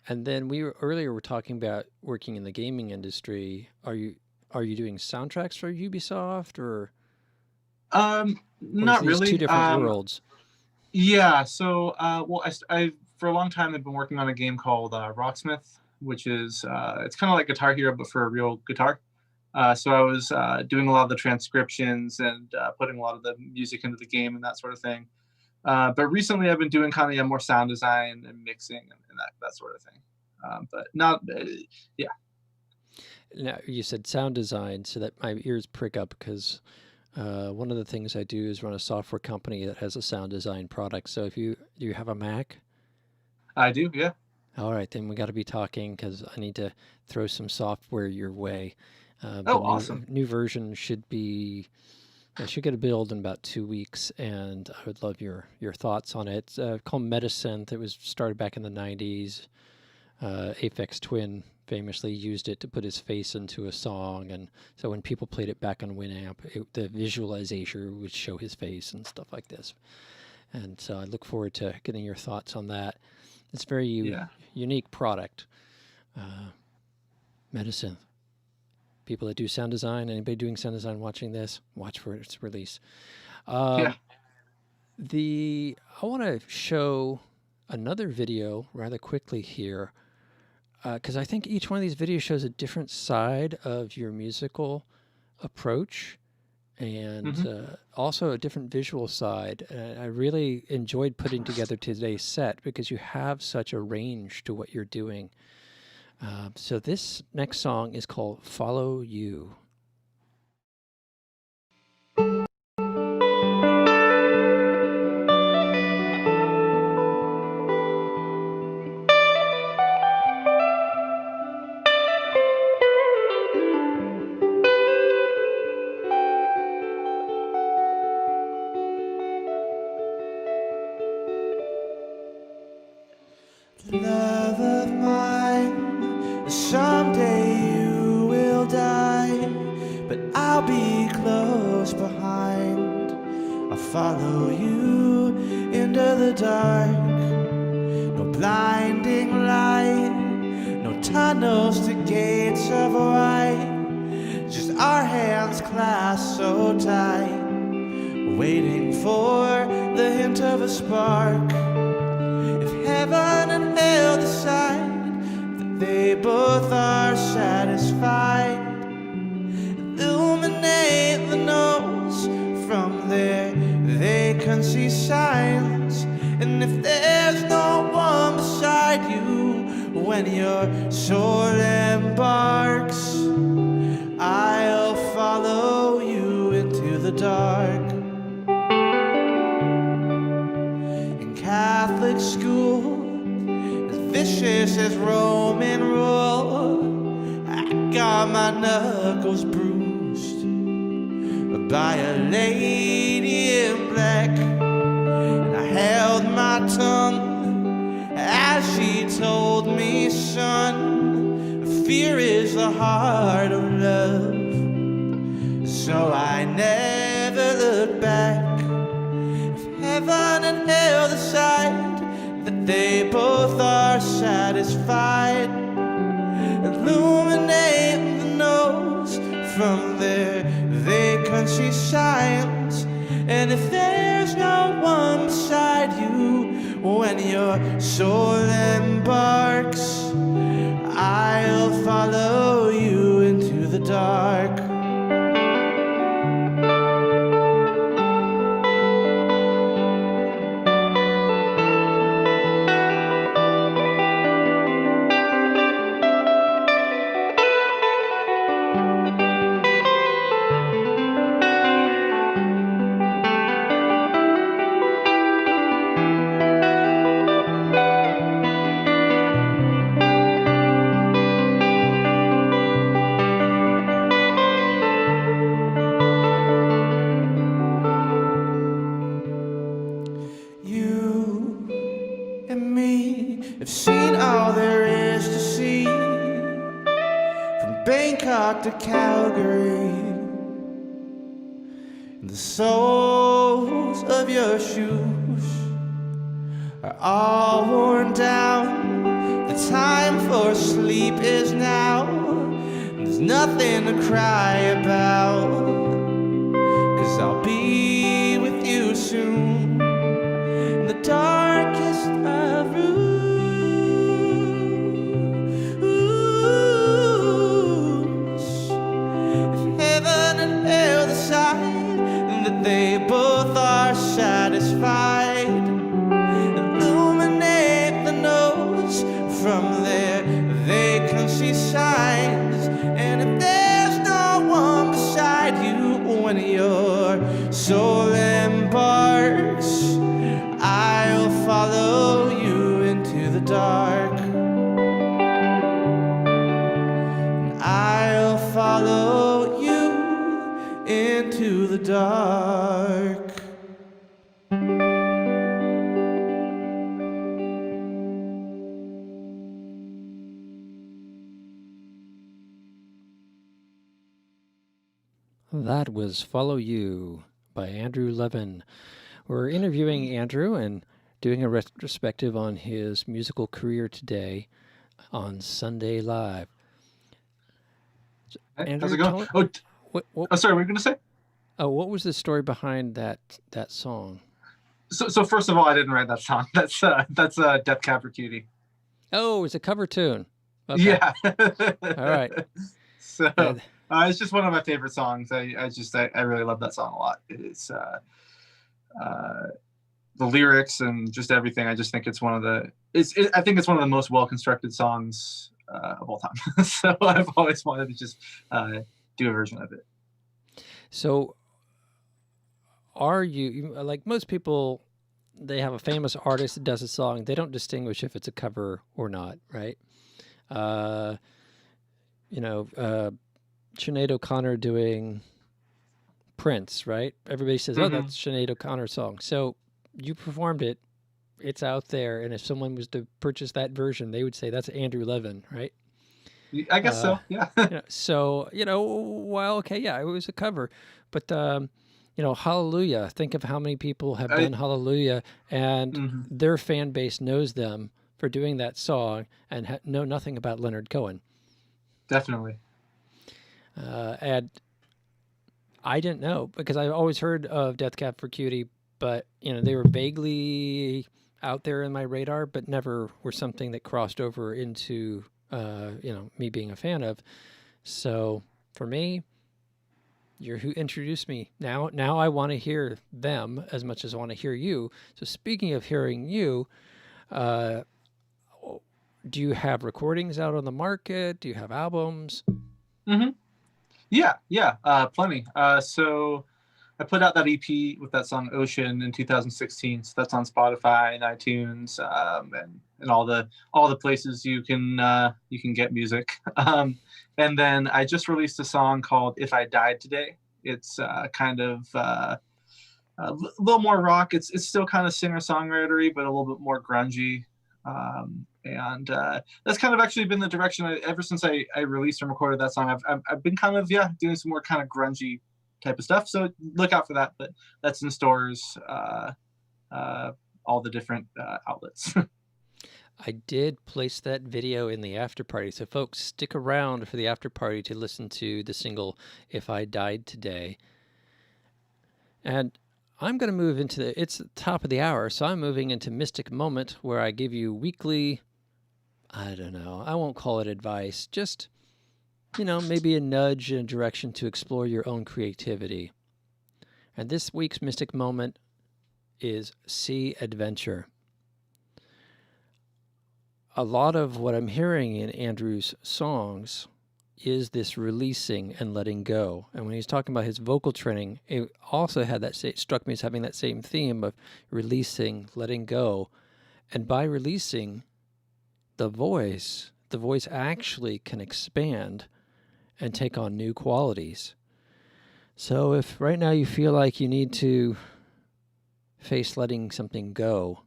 And then earlier we're talking about working in the gaming industry. Are you doing soundtracks for Ubisoft or not really. Two different worlds. Yeah. So well, I for a long time I've been working on a game called Rocksmith, which is it's kind of like Guitar Hero but for a real guitar. So I was doing a lot of the transcriptions and putting a lot of the music into the game and that sort of thing. But recently I've been doing kind of more sound design and mixing and that sort of thing. But not, yeah. Now, you said sound design, so that my ears prick up because one of the things I do is run a software company that has a sound design product. So do you have a Mac? I do, yeah. All right, then we got to be talking because I need to throw some software your way. Awesome. New version should get a build in about 2 weeks, and I would love your thoughts on it. It's called Medisynth. It was started back in the 90s. Aphex Twin famously used it to put his face into a song, and so when people played it back on Winamp, the visualization would show his face and stuff like this. And so I look forward to getting your thoughts on that. It's a very unique product. Medisynth. People that do sound design, anybody doing sound design watching this, watch for its release. I want to show another video rather quickly here because I think each one of these videos shows a different side of your musical approach and also a different visual side. I really enjoyed putting together today's set because you have such a range to what you're doing. So this next song is called Follow You. Love of mine, someday you will die, but I'll be close behind. I'll follow you into the dark. No blinding light, no tunnels to gates of white, just our hands clasped so tight, waiting for the hint of a spark. Heaven and hell decide that they both are satisfied. Illuminate the nose, from there they can see signs. And if there's no one beside you when your soul embarks, I'll follow you into the dark. Catholic school, as vicious as Roman rule, I got my knuckles bruised by a lady in black, and I held my tongue as she told me sun. Fear is the heart of love. So I never look back. If heaven and hell decide that they both are satisfied, illuminate the nose from their vacancy signs. And if there's no one beside you when your soul embarks, I'll follow you into the dark. I've seen all there is to see, from Bangkok to Calgary. The soles of your shoes are all worn down. The time for sleep is now. There's nothing to cry about, 'cause I'll be with you soon in the darkest of rooms. They both are satisfied. Illuminate the nose from their vacancy signs. And if there's no one beside you when your soul embarks, I'll follow you into the dark. And I'll follow you into the dark. That was Follow You by Andrew Levin. We're interviewing Andrew and doing a retrospective on his musical career today on Sunday Live. Hey, Andrew, how's it going? what, Sorry, what were you going to say? what was the story behind that song? So first of all, I didn't write that song. That's Death Cab for Cutie. Oh, it's a cover tune. Okay. Yeah. All right. So it's just one of my favorite songs. I really love that song a lot. It's the lyrics and just everything. I just think it's one of the most well constructed songs of all time. So I've always wanted to just do a version of it. So are you, like most people, they have a famous artist that does a song. They don't distinguish if it's a cover or not, right? Sinead O'Connor doing Prince, right? Everybody says, oh, that's Sinead O'Connor's song. So you performed it. It's out there. And if someone was to purchase that version, they would say that's Andrew Levin, right? I guess so, yeah. Well, okay, yeah, it was a cover. But, Hallelujah. Think of how many people have done Hallelujah, and their fan base knows them for doing that song and know nothing about Leonard Cohen. Definitely. And I didn't know, because I've always heard of Death Cab for Cutie, but, they were vaguely out there in my radar, but never were something that crossed over into, me being a fan of. So for me, you're who introduced me. Now I want to hear them as much as I want to hear you. So speaking of hearing you, do you have recordings out on the market? Do you have albums? Yeah, plenty. So I put out that EP with that song Ocean in 2016. So that's on Spotify and iTunes, and all the places you can get music. And then I just released a song called If I Died Today. It's kind of a little more rock. It's still kind of singer-songwritery, but a little bit more grungy. And that's kind of actually been the direction ever since I released and recorded that song. I've been kind of doing some more kind of grungy type of stuff. So look out for that. But that's in stores, all the different outlets. I did place that video in the after party, so folks, stick around for the after party to listen to the single "If I Died Today." And I'm going to move into it's the top of the hour, so I'm moving into Mystic Moment, where I give you weekly, I don't know, I won't call it advice, just, maybe a nudge and a direction to explore your own creativity. And this week's Mystic Moment is Sea Adventure. A lot of what I'm hearing in Andrew's songs is this releasing and letting go. And when he's talking about his vocal training, it also had struck me as having that same theme of releasing, letting go. And by releasing the voice actually can expand and take on new qualities. So if right now you feel like you need to face letting something go,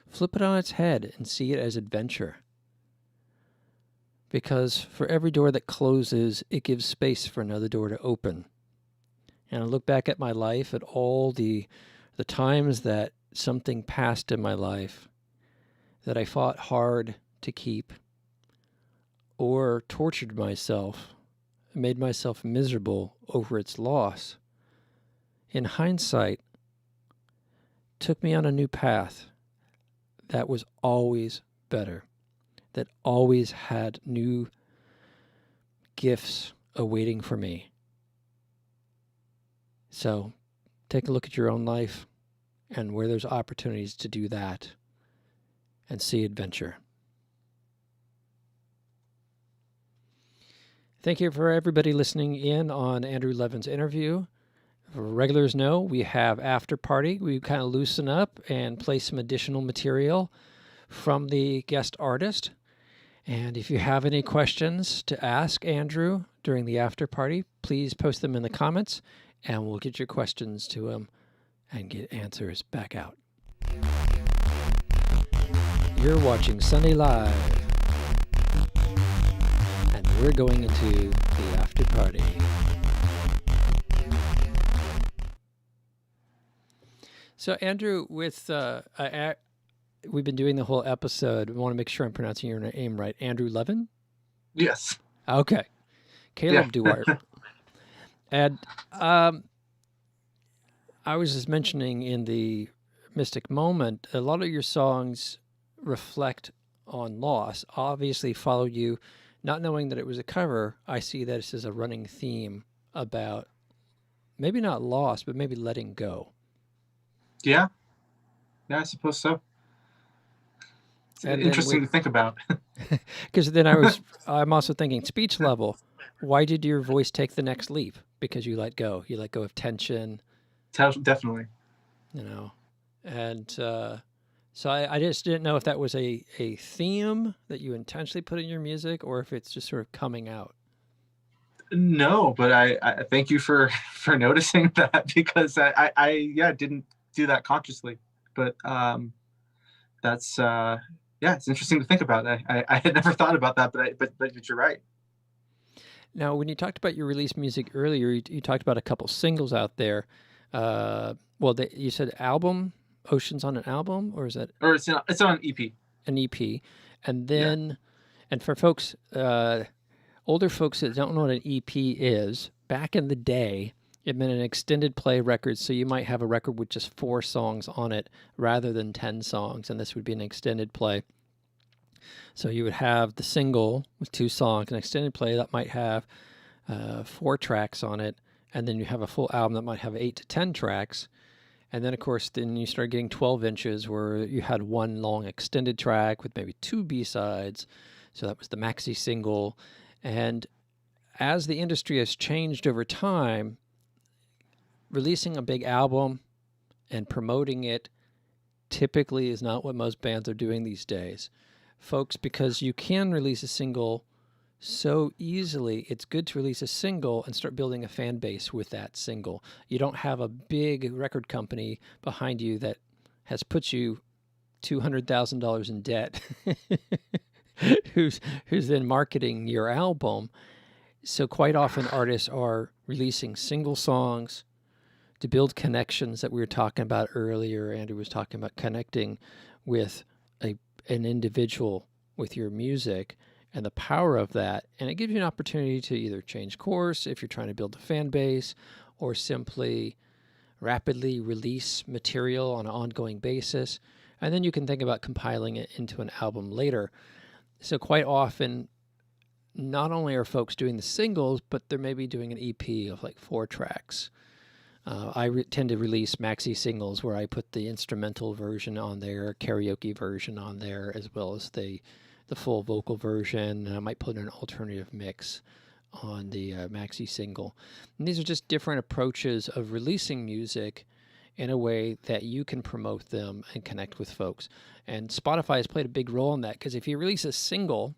flip it on its head and see it as adventure. Because for every door that closes, it gives space for another door to open. And I look back at my life, at all the times that something passed in my life that I fought hard to keep, or tortured myself, made myself miserable over its loss. In hindsight, took me on a new path that was always better, that always had new gifts awaiting for me. So take a look at your own life and where there's opportunities to do that and see adventure. Thank you for everybody listening in on Andrew Levin's interview. For regulars know, we have after party. We kind of loosen up and play some additional material from the guest artist. And if you have any questions to ask Andrew during the after party, please post them in the comments and we'll get your questions to him and get answers back out. You're watching Sunday Live, and we're going into the after party. So Andrew, with we've been doing the whole episode. I want to make sure I'm pronouncing your name right. Andrew Levin? Yes. Okay. Caleb Duarte. And I was just mentioning in the Mystic Moment, a lot of your songs reflect on loss. Obviously follow you, not knowing that it was a cover. I see this as a running theme about maybe not loss, but maybe letting go. Yeah, I suppose so. It's interesting to think about. Because then I'm also thinking speech level. Why did your voice take the next leap? Because you let go. You let go of tension. Definitely. And so I just didn't know if that was a theme that you intentionally put in your music or if it's just sort of coming out. No, but I thank you for noticing that, because I didn't do that consciously, but that's it's interesting to think about. I had never thought about that, but you're right. Now, when you talked about your released music earlier, you talked about a couple singles out there. You said album, Oceans on an album, or is that? Or it's on an EP. An EP, and then, and for folks, older folks that don't know what an EP is, back in the day, it meant an extended play record. So you might have a record with just 4 songs on it rather than 10 songs, and this would be an extended play. So you would have the single with 2 songs, an extended play that might have 4 tracks on it, and then you have a full album that might have 8 to 10 tracks. And then, of course, then you start getting 12 inches where you had 1 long extended track with maybe 2 B-sides. So that was the maxi single. And as the industry has changed over time, releasing a big album and promoting it typically is not what most bands are doing these days. Folks, because you can release a single so easily, it's good to release a single and start building a fan base with that single. You don't have a big record company behind you that has put you $200,000 in debt, who's then marketing your album. So quite often artists are releasing single songs to build connections that we were talking about earlier. Andrew was talking about connecting with an individual with your music and the power of that. And it gives you an opportunity to either change course if you're trying to build a fan base, or simply rapidly release material on an ongoing basis. And then you can think about compiling it into an album later. So quite often, not only are folks doing the singles, but they're maybe doing an EP of like 4 tracks. I tend to release maxi singles where I put the instrumental version on there, karaoke version on there, as well as the full vocal version. And I might put an alternative mix on the maxi single. And these are just different approaches of releasing music in a way that you can promote them and connect with folks. And Spotify has played a big role in that, because if you release a single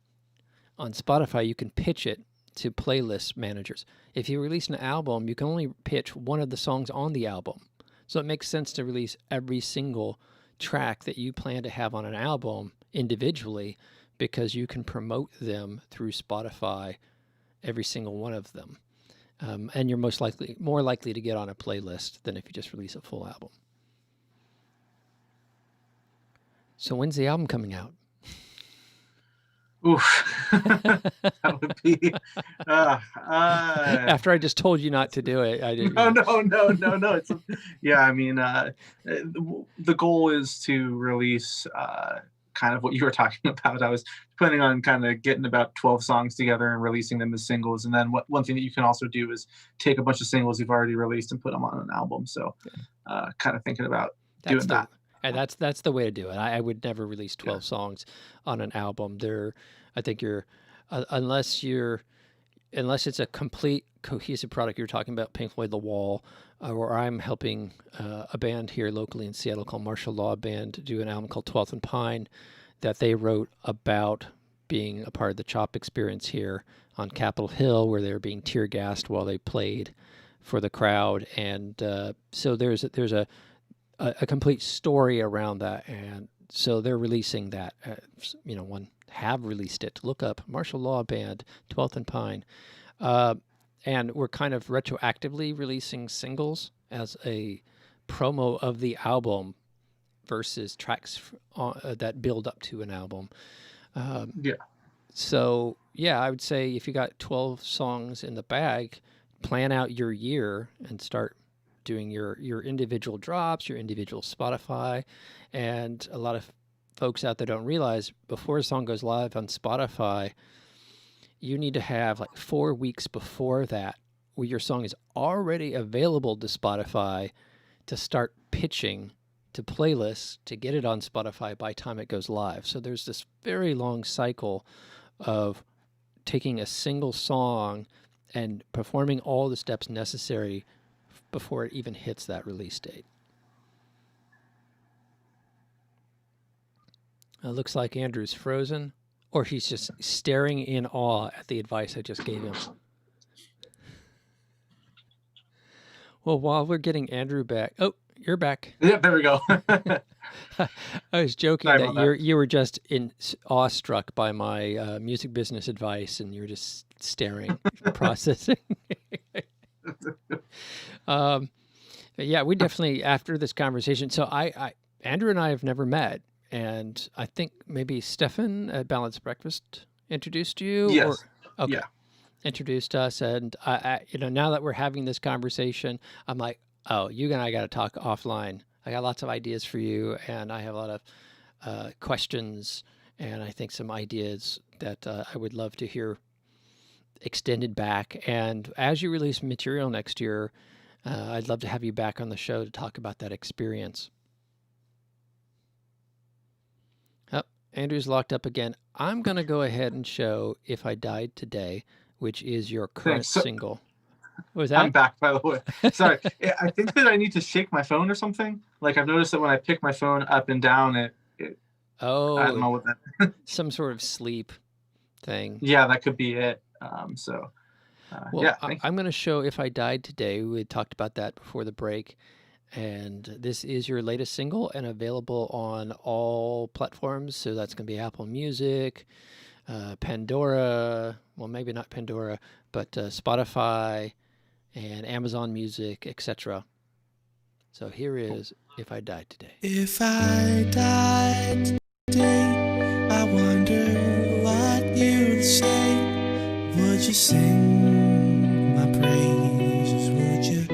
on Spotify, you can pitch it to playlist managers. If you release an album, you can only pitch one of the songs on the album. So it makes sense to release every single track that you plan to have on an album individually, because you can promote them through Spotify, every single one of them. And you're more likely to get on a playlist than if you just release a full album. So when's the album coming out? Oof. That would be After I just told you not to do it. I didn't. No. It's I mean, the goal is to release kind of what you were talking about. I was planning on kind of getting about 12 songs together and releasing them as singles. And then one thing that you can also do is take a bunch of singles you've already released and put them on an album. So kind of thinking about doing that. And that's the way to do it. I would never release 12 songs on an album. I think unless it's a complete cohesive product. You're talking about Pink Floyd The Wall, or I'm helping a band here locally in Seattle called Martial Law Band do an album called 12th and Pine that they wrote about being a part of the CHOP experience here on Capitol Hill, where they were being tear gassed while they played for the crowd. And so there's a complete story around that, and so they're releasing that. One have released it. Look up Martial Law Band, 12th and Pine, and we're kind of retroactively releasing singles as a promo of the album versus tracks that build up to an album. So I would say if you got 12 songs in the bag, plan out your year and start doing your individual drops, your individual Spotify. And a lot of folks out there don't realize, before a song goes live on Spotify, you need to have like 4 weeks before that where your song is already available to Spotify to start pitching to playlists to get it on Spotify by the time it goes live. So there's this very long cycle of taking a single song and performing all the steps necessary before it even hits that release date. It looks like Andrew's frozen, or he's just staring in awe at the advice I just gave him. Well, while we're getting Andrew back, oh, you're back. Yeah, there we go. I was joking that you were just awestruck by my music business advice, and you were just staring, processing. We definitely, after this conversation, so Andrew and I have never met, and I think maybe Stefan at Balanced Breakfast introduced you. Yes. Okay. Yeah. Introduced us, and I now that we're having this conversation, I'm like, oh, you and I got to talk offline. I got lots of ideas for you, and I have a lot of questions, and I think some ideas that I would love to hear extended back. And as you release material next year, I'd love to have you back on the show to talk about that experience. Oh, Andrew's locked up again. I'm going to go ahead and show If I Died Today, which is your current single. What was that? I'm back, by the way. Sorry. I think that I need to shake my phone or something. Like, I've noticed that when I pick my phone up and down, I don't know what that some sort of sleep thing. Yeah, that could be it. I'm going to show If I Died Today. We had talked about that before the break. And this is your latest single and available on all platforms. So that's going to be Apple Music, Pandora, well, maybe not Pandora, but Spotify and Amazon Music, etc. So here is If I Died Today. If I died today, I wonder what you'd say. Would you sing my praises? Would you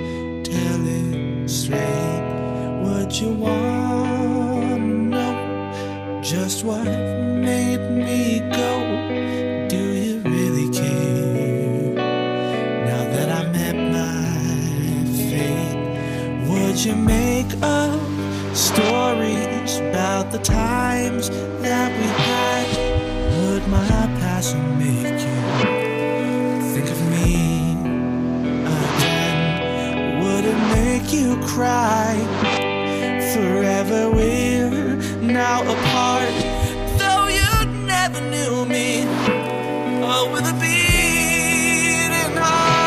tell it straight? Would you want to know just what made me go? Do you really care? Now that I met my fate, would you make up stories about the times that we had? Would my passing make you think of me again? Would it make you cry? Forever we're now apart, though you never knew me. Oh, with a beating heart.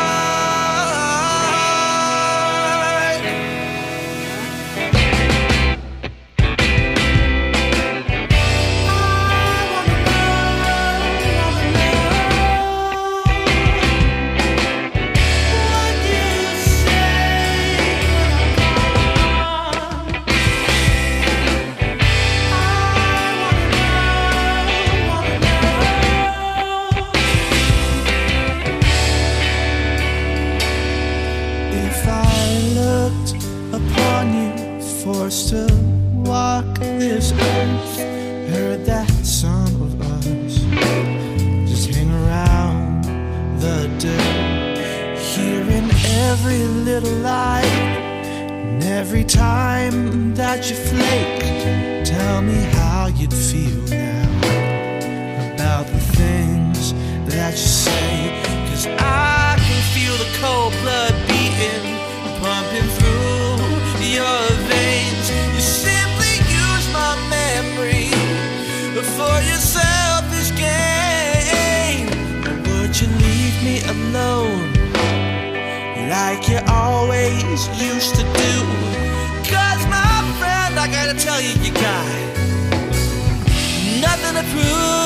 Forced to walk this earth, heard that some of us just hang around the dirt, hearing every little lie, and every time that you flake, tell me how you'd feel now about the things that you say, 'cause I can feel the cold blood beating, pumping through your veins. You simply use my memory for your selfish gain. Or would you leave me alone like you always used to do? 'Cause my friend, I gotta tell you, you got nothing to prove.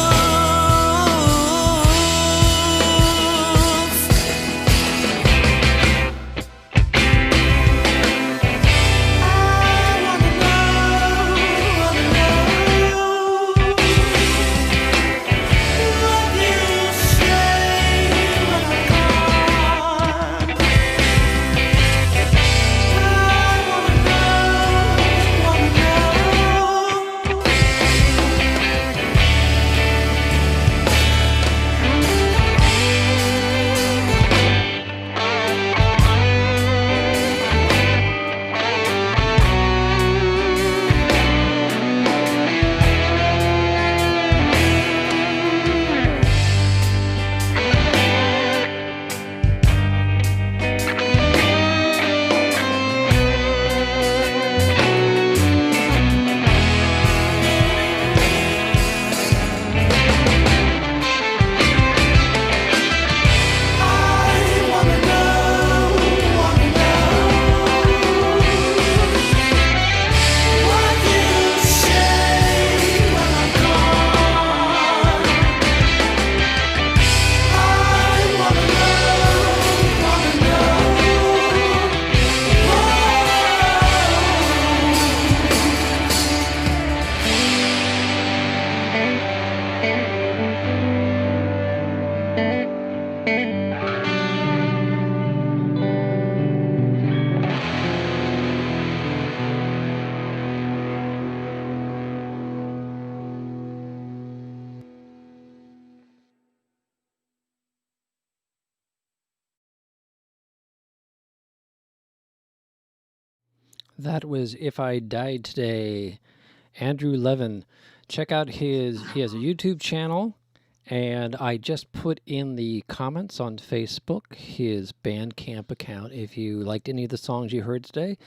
That was If I Died Today. Andrew Levin. Check out he has a YouTube channel, and I just put in the comments on Facebook his Bandcamp account. If you liked any of the songs you heard today,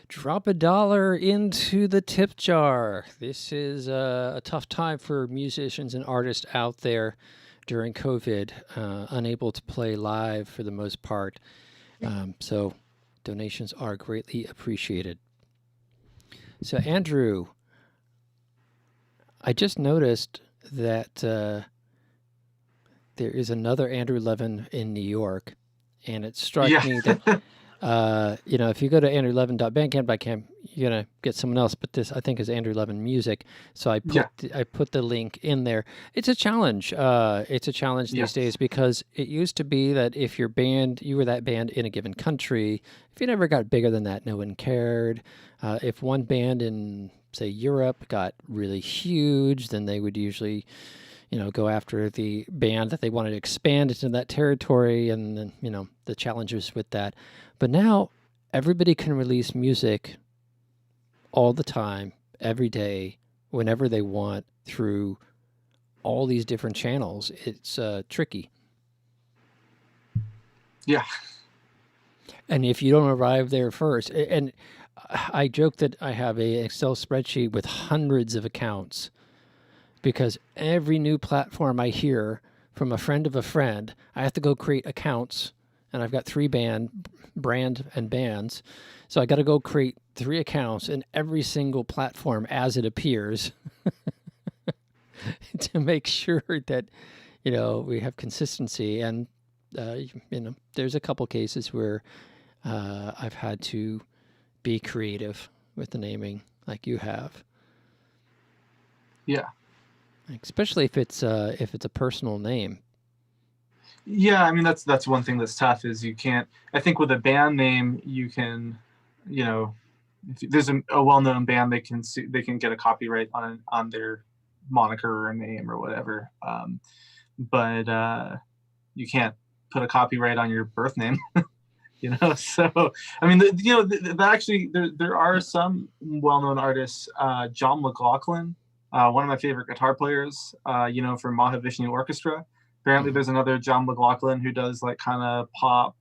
drop $1 into the tip jar. This is a tough time for musicians and artists out there during COVID, unable to play live for the most part. So Donations are greatly appreciated. So, Andrew, I just noticed that there is another Andrew Levin in New York, and it struck Yeah. me that if you go to andrewlevin.bandcamp.com, you're gonna get someone else. But this, I think, is Andrew Levin music. So I put the link in there. It's a challenge. It's a challenge these days because it used to be that if you were that band in a given country, if you never got bigger than that, no one cared. If one band in, say, Europe got really huge, then they would usually go after the band that they wanted to expand into that territory, and then, the challenges with that. But now everybody can release music all the time, every day, whenever they want, through all these different channels. It's tricky. Yeah. And if you don't arrive there first, and I joke that I have an Excel spreadsheet with hundreds of accounts, because every new platform I hear from a friend of a friend, I have to go create accounts, and I've got 3 brand and bands. So I got to go create 3 accounts in every single platform as it appears to make sure that, we have consistency. And, there's a couple cases where I've had to be creative with the naming like you have. Yeah. Especially if it's a personal name. Yeah, I mean that's one thing that's tough is you can't. I think with a band name you can, if there's a well-known band, they can get a copyright on their moniker or name or whatever. But you can't put a copyright on your birth name. So I mean, actually there are some well-known artists. John McLaughlin. One of my favorite guitar players, from Mahavishnu Orchestra. Apparently there's another John McLaughlin who does like kind of pop,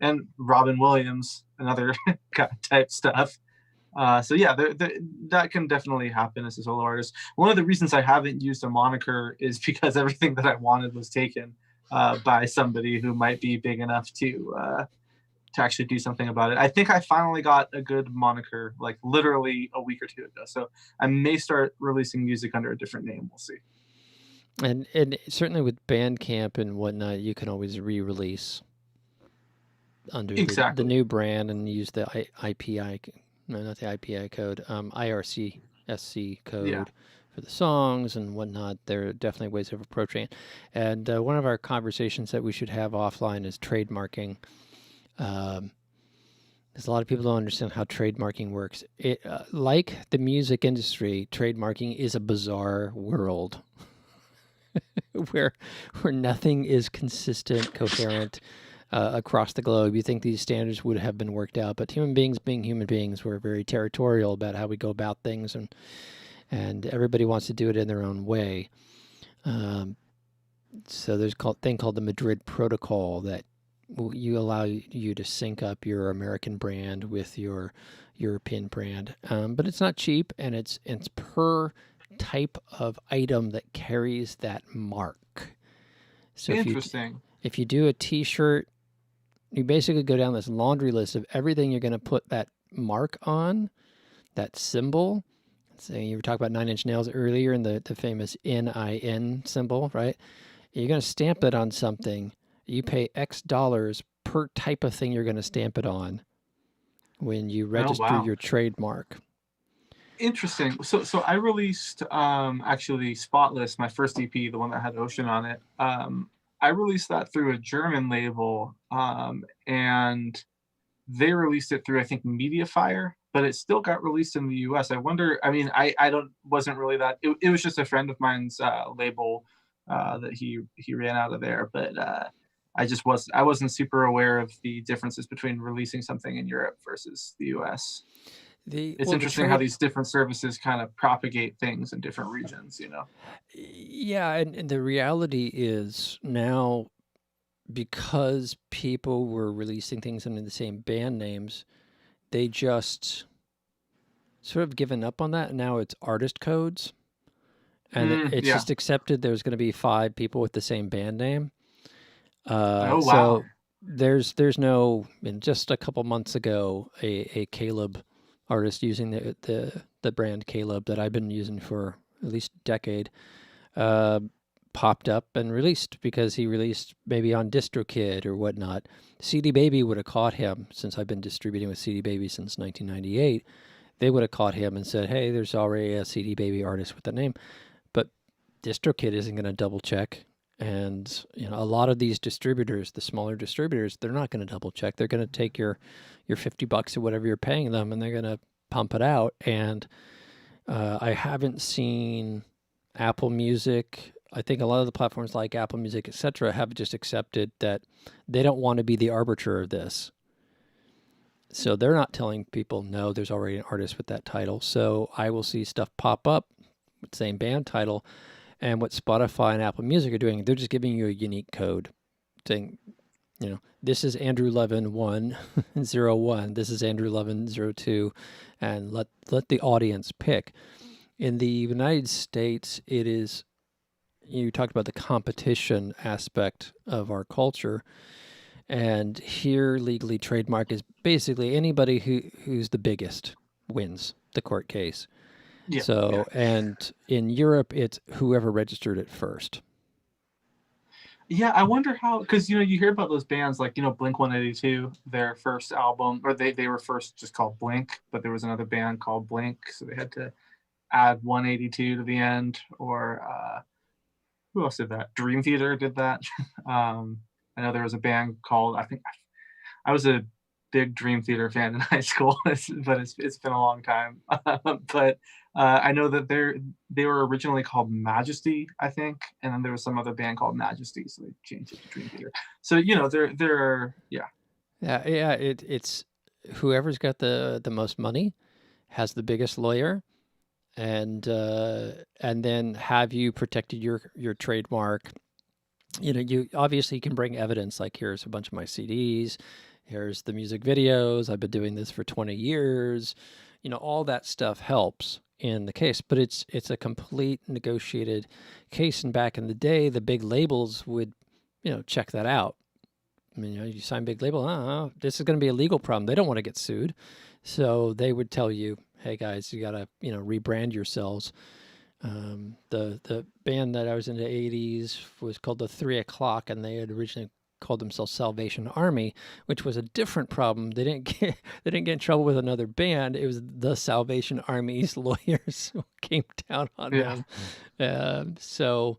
and Robin Williams, another kind of type stuff. So yeah, that can definitely happen as a solo artist. One of the reasons I haven't used a moniker is because everything that I wanted was taken by somebody who might be big enough to actually do something about it. I think I finally got a good moniker, like literally a week or 2 ago. So I may start releasing music under a different name. We'll see. And certainly with Bandcamp and whatnot, you can always re-release under the new brand and use the IPI code, IRC-SC code for the songs and whatnot. There are definitely ways of approaching it. And one of our conversations that we should have offline is trademarking. Because a lot of people don't understand how trademarking works. It, like the music industry, trademarking is a bizarre world where nothing is consistent, coherent across the globe. You think these standards would have been worked out, but human beings, being human beings, we're very territorial about how we go about things, and everybody wants to do it in their own way. So there's a thing called the Madrid Protocol that you allow you to sync up your American brand with your European brand, but it's not cheap, and it's per type of item that carries that mark. So interesting. If you do a T-shirt, you basically go down this laundry list of everything you're going to put that mark on, that symbol. So you were talking about Nine Inch Nails earlier, and the famous NIN symbol, right? You're going to stamp it on something. You pay X dollars per type of thing you're going to stamp it on when you register your trademark. Interesting. So I released actually Spotless, my first EP, the one that had Ocean on it. I released that through a German label, and they released it through, I think, Mediafire, but it still got released in the US. I wonder, I mean, I wasn't really that, it was just a friend of mine's label that he ran out of there, but I wasn't super aware of the differences between releasing something in Europe versus the US. It's interesting how these different services kind of propagate things in different regions, Yeah, and the reality is now, because people were releasing things under the same band names, they just sort of given up on that, and now it's artist codes. And it's just accepted there's going to be 5 people with the same band name. Oh, wow. So there's no. And just a couple months ago, a Caleb artist using the brand Caleb that I've been using for at least a decade uh, popped up and released because he released maybe on DistroKid or whatnot. CD Baby would have caught him since I've been distributing with CD Baby since 1998. They would have caught him and said, "Hey, there's already a CD Baby artist with that name," but DistroKid isn't going to double check. And a lot of these distributors, the smaller distributors, they're not going to double check. They're going to take your $50 or whatever you're paying them, and they're going to pump it out. And I haven't seen Apple Music. I think a lot of the platforms like Apple Music, etc., have just accepted that they don't want to be the arbiter of this. So they're not telling people, no, there's already an artist with that title. So I will see stuff pop up with the same band title. And what Spotify and Apple Music are doing, they're just giving you a unique code saying, this is Andrew Levin 101, this is Andrew Levin 02, and let the audience pick. In the United States, it is, you talked about the competition aspect of our culture. And here, legally, trademark is basically anybody who's the biggest wins the court case. Yeah. So, and in Europe, it's whoever registered it first. Yeah, I wonder how, because you hear about those bands like Blink 182, their first album, or they were first just called Blink, but there was another band called Blink, so they had to add 182 to the end. Or who else did that? Dream Theater did that. I know there was a band called, I think I was a big Dream Theater fan in high school, but it's been a long time. But I know that they were originally called Majesty, I think, and then there was some other band called Majesty, so they changed it to Dream Theater. So they're yeah. It's whoever's got the most money has the biggest lawyer, and then have you protected your trademark. You obviously can bring evidence, like here's a bunch of my CDs, here's the music videos, I've been doing this for 20 years. All that stuff helps in the case, but it's a complete negotiated case. And back in the day, the big labels would, check that out. I mean, you sign big label, this is going to be a legal problem. They don't want to get sued. So they would tell you, hey guys, you got to, rebrand yourselves. The band that I was in the 80s was called the 3 O'Clock, and they had originally called themselves Salvation Army, which was a different problem. They didn't get in trouble with another band. It was the Salvation Army's lawyers who came down on them. So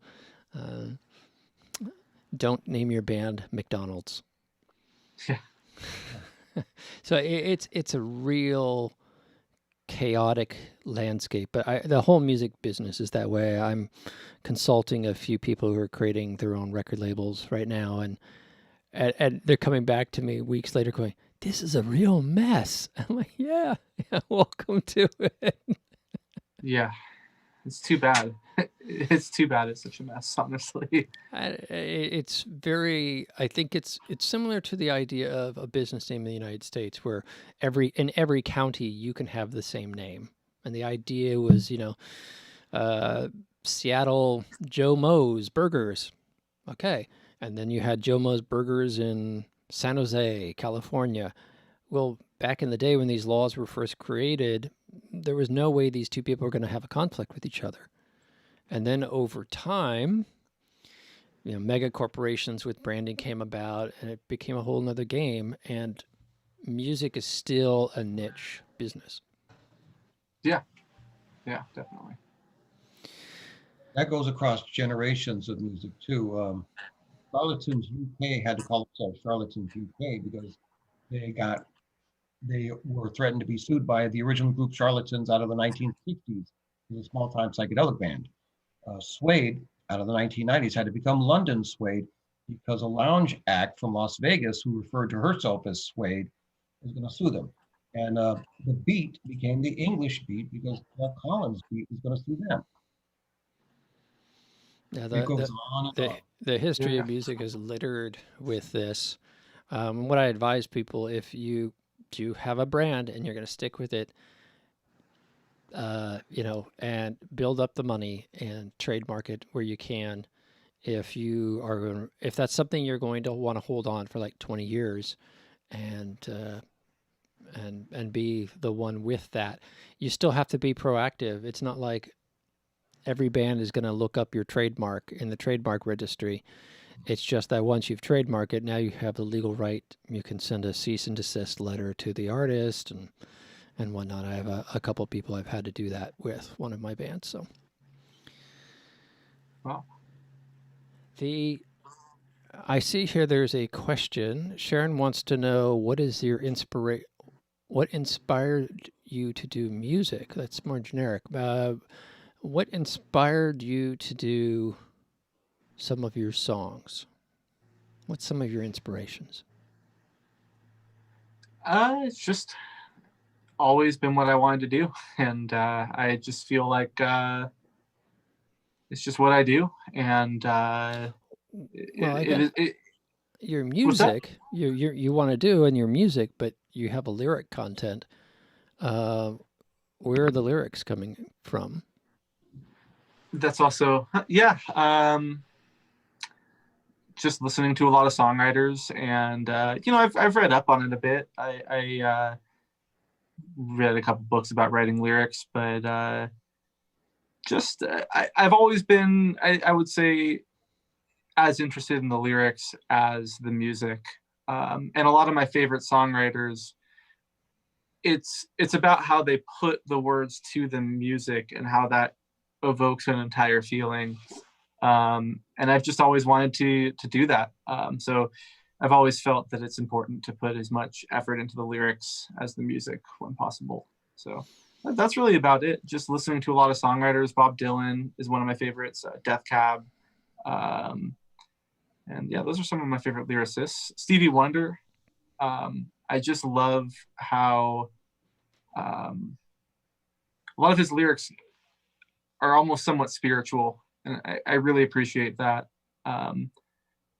don't name your band McDonald's. Yeah. So it's a real chaotic landscape, but the whole music business is that way. I'm consulting a few people who are creating their own record labels right now, and they're coming back to me weeks later going, this is a real mess. I'm like, yeah, welcome to it. Yeah, it's too bad. It's too bad it's such a mess, honestly. It's very, I think it's similar to the idea of a business name in the United States, where in every county you can have the same name. And the idea was, Seattle Joe Moe's Burgers. Okay. And then you had Joe Moe's Burgers in San Jose, California. Well, back in the day when these laws were first created, there was no way these two people were going to have a conflict with each other. And then over time, mega corporations with branding came about, and it became a whole nother game. And music is still a niche business. Yeah, definitely. That goes across generations of music too. Charlatans UK had to call themselves Charlatans UK because they were threatened to be sued by the original group Charlatans out of the 1960s. It was a small-time psychedelic band. Suede out of the 1990s had to become London Suede because a lounge act from Las Vegas who referred to herself as Suede was going to sue them. And the beat became the English beat because Paul Collins' beat was going to sue them. Yeah, It goes on and on. The history of music is littered with this. What I advise people, if you do have a brand and you're going to stick with it, and build up the money and trademark it where you can, if that's something you're going to want to hold on for like 20 years and be the one with that, you still have to be proactive. It's not like every band is going to look up your trademark in the trademark registry. It's just that once you've trademarked it, now you have the legal right. You can send a cease and desist letter to the artist and whatnot. I have a couple of people I've had to do that with one of my bands. So, Wow. I see here there's a question. Sharon wants to know what inspired you to do music? That's more generic. What inspired you to do some of your songs? What's some of your inspirations? It's just always been what I wanted to do, and I just feel like it's just what I do, and your what's that? music, you want to do in your music, but you have a lyric content. Where are the lyrics coming from? That's also just listening to a lot of songwriters, and I've read up on it a bit. I read a couple books about writing lyrics, but I've always been, I would say, as interested in the lyrics as the music. And a lot of my favorite songwriters, it's about how they put the words to the music and how that evokes an entire feeling. And I've just always wanted to do that. So I've always felt that it's important to put as much effort into the lyrics as the music when possible. So that's really about it. Just listening to a lot of songwriters. Bob Dylan is one of my favorites. Death Cab. And yeah, those are some of my favorite lyricists. Stevie Wonder. I just love how a lot of his lyrics are almost somewhat spiritual. And I really appreciate that.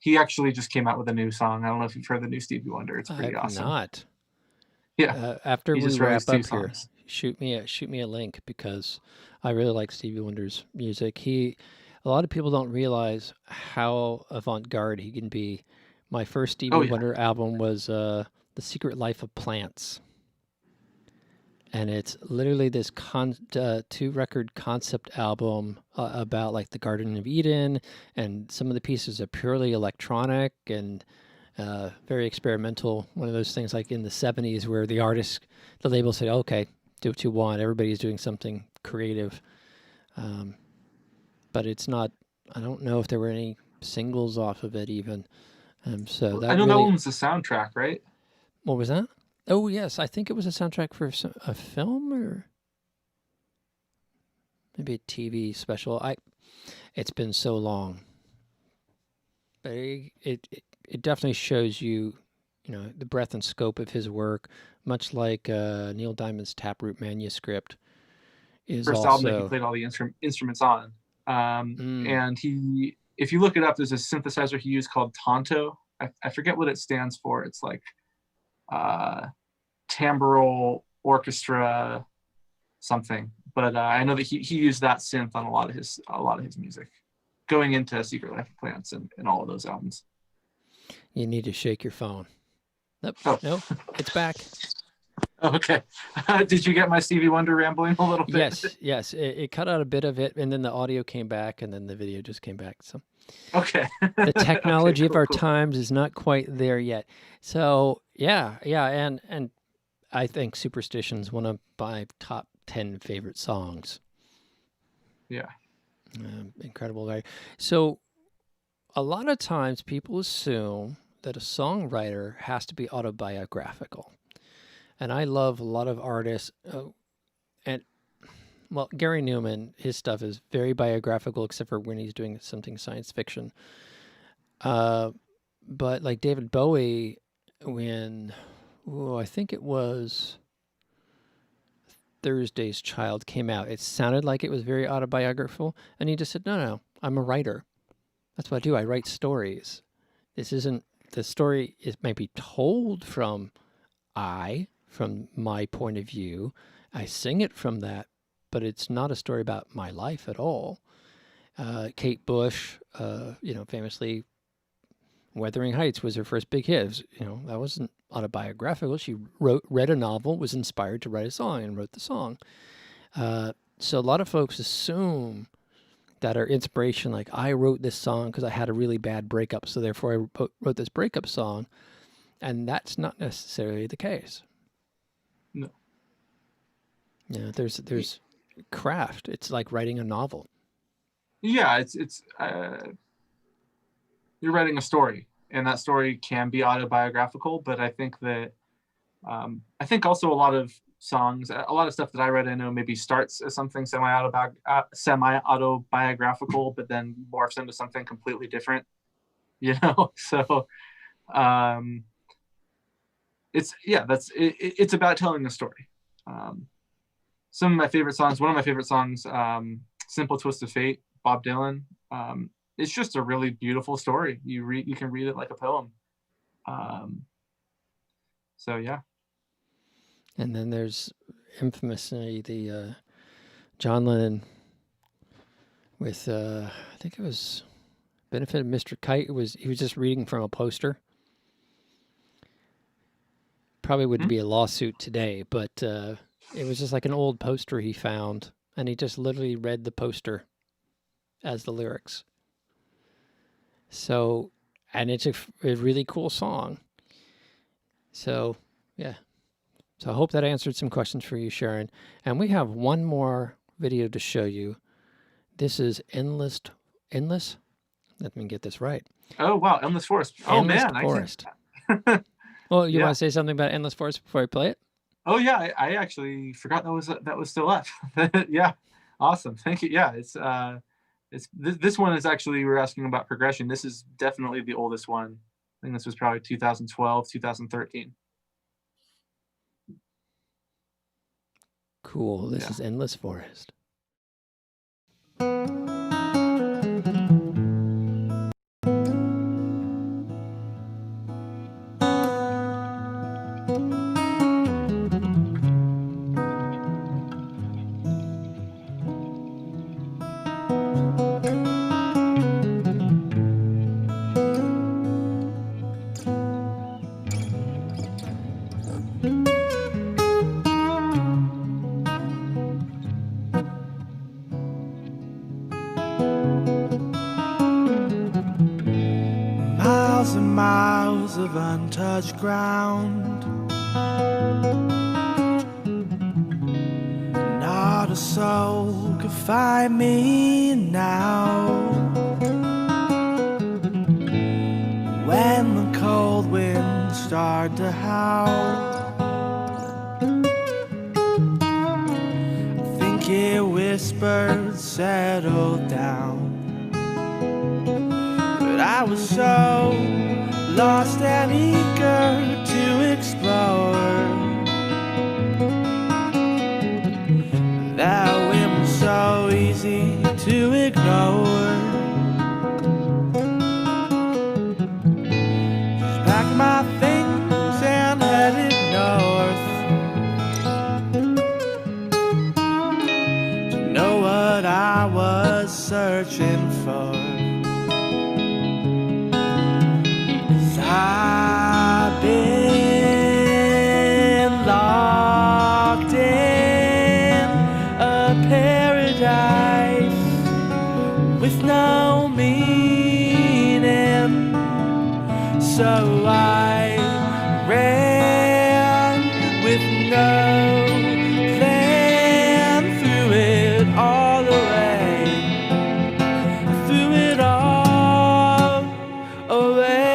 He actually just came out with a new song. I don't know if you've heard the new Stevie Wonder. It's pretty awesome. Not. Yeah. After He we just wrap released up 2 here, songs. shoot me a link because I really like Stevie Wonder's music. A lot of people don't realize how avant-garde he can be. My first Stevie Wonder album was The Secret Life of Plants. And it's literally this 2-record concept album about like the Garden of Eden, and some of the pieces are purely electronic and very experimental. One of those things like in the 70s where the label said, okay, do what you want. Everybody's doing something creative. But it's not, I don't know if there were any singles off of it even. So that I know really, that one was the soundtrack, right? What was that? Oh, yes. I think it was a soundtrack for a film or maybe a TV special. It's been so long. But it definitely shows you, the breadth and scope of his work, much like Neil Diamond's Taproot manuscript is First album that he played all the instruments on. And if you look it up, there's a synthesizer he used called Tonto. I forget what it stands for. It's like timbral orchestra something, but I know that he used that synth on a lot of his music, going into Secret Life of Plants and all of those albums. You need to shake your phone. Nope. Oh. No, it's back. Okay. Did you get my Stevie Wonder rambling a little bit? Yes. It cut out a bit of it, and then the audio came back, and then the video just came back. So, okay. The technology of our times is not quite there yet. So, yeah, and I think Superstition's one of my top 10 favorite songs. Yeah. Incredible guy. So, a lot of times people assume that a songwriter has to be autobiographical. And I love a lot of artists. Gary Newman, his stuff is very biographical, except for when he's doing something science fiction. But like David Bowie, I think it was Thursday's Child came out, it sounded like it was very autobiographical. And he just said, no, I'm a writer. That's what I do. I write stories. This isn't, the story is maybe told from my point of view. I sing it from that, but it's not a story about my life at all. Kate Bush, famously, Wuthering Heights was her first big hit. It was, that wasn't autobiographical. She read a novel, was inspired to write a song, and wrote the song. So a lot of folks assume that our inspiration, like, I wrote this song because I had a really bad breakup, so therefore I wrote this breakup song, and that's not necessarily the case. No. Yeah, there's craft. It's like writing a novel. Yeah, it's you're writing a story, and that story can be autobiographical, but I think that I think also a lot of songs, a lot of stuff that I read, I know maybe starts as something semi-autobiographical, but then morphs into something completely different, so it's about telling a story. Some of my favorite songs, one of my favorite songs, Simple Twist of Fate, Bob Dylan. It's just a really beautiful story. You can read it like a poem. So yeah. And then there's infamously the John Lennon with I think it was Benefit of Mr. Kite. He was just reading from a poster. Probably would be a lawsuit today, but it was just like an old poster he found, and he just literally read the poster as the lyrics. So, and it's a really cool song. So, yeah. So I hope that answered some questions for you, Sharon. And we have one more video to show you. This is Endless. Let me get this right. Oh, wow. Endless Forest. Endless Man. Forest. Well, you want to say something about Endless Forest before I play it? Oh, yeah. I actually forgot that was still up. Yeah. Awesome. Thank you. Yeah. This one is actually, we were asking about progression. This is definitely the oldest one. I think this was probably 2012, 2013. Cool. This is Endless Forest. Miles and miles of untouched ground, not a soul could find me now. When the cold winds start to howl, I think it whispered, settle down. I was so lost and eager to explore that whim was so easy to ignore. Just packed my things and headed north to know what I was searching for. I've been locked in a paradise with no meaning, so I ran with no plan, threw it all away, threw it all away.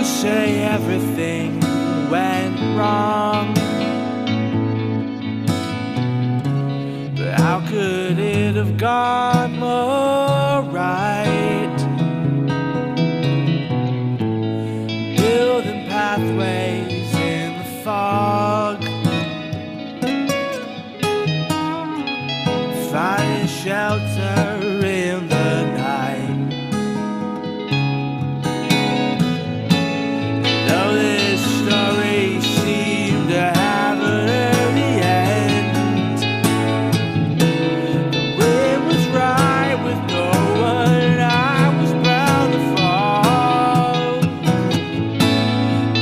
Say everything went wrong, but how could it could have gone more right. Building pathways in the fog, finding shelter in the night. Though this story seemed to have an early end, the wind was right with no one. I was bound to fall.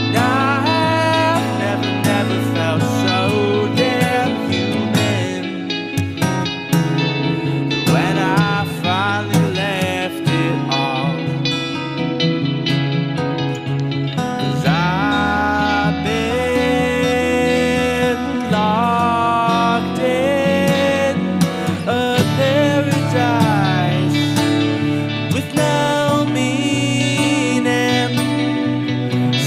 And I've never felt so damn human. When I finally left it all, 'cause I've been locked in a paradise with no meaning.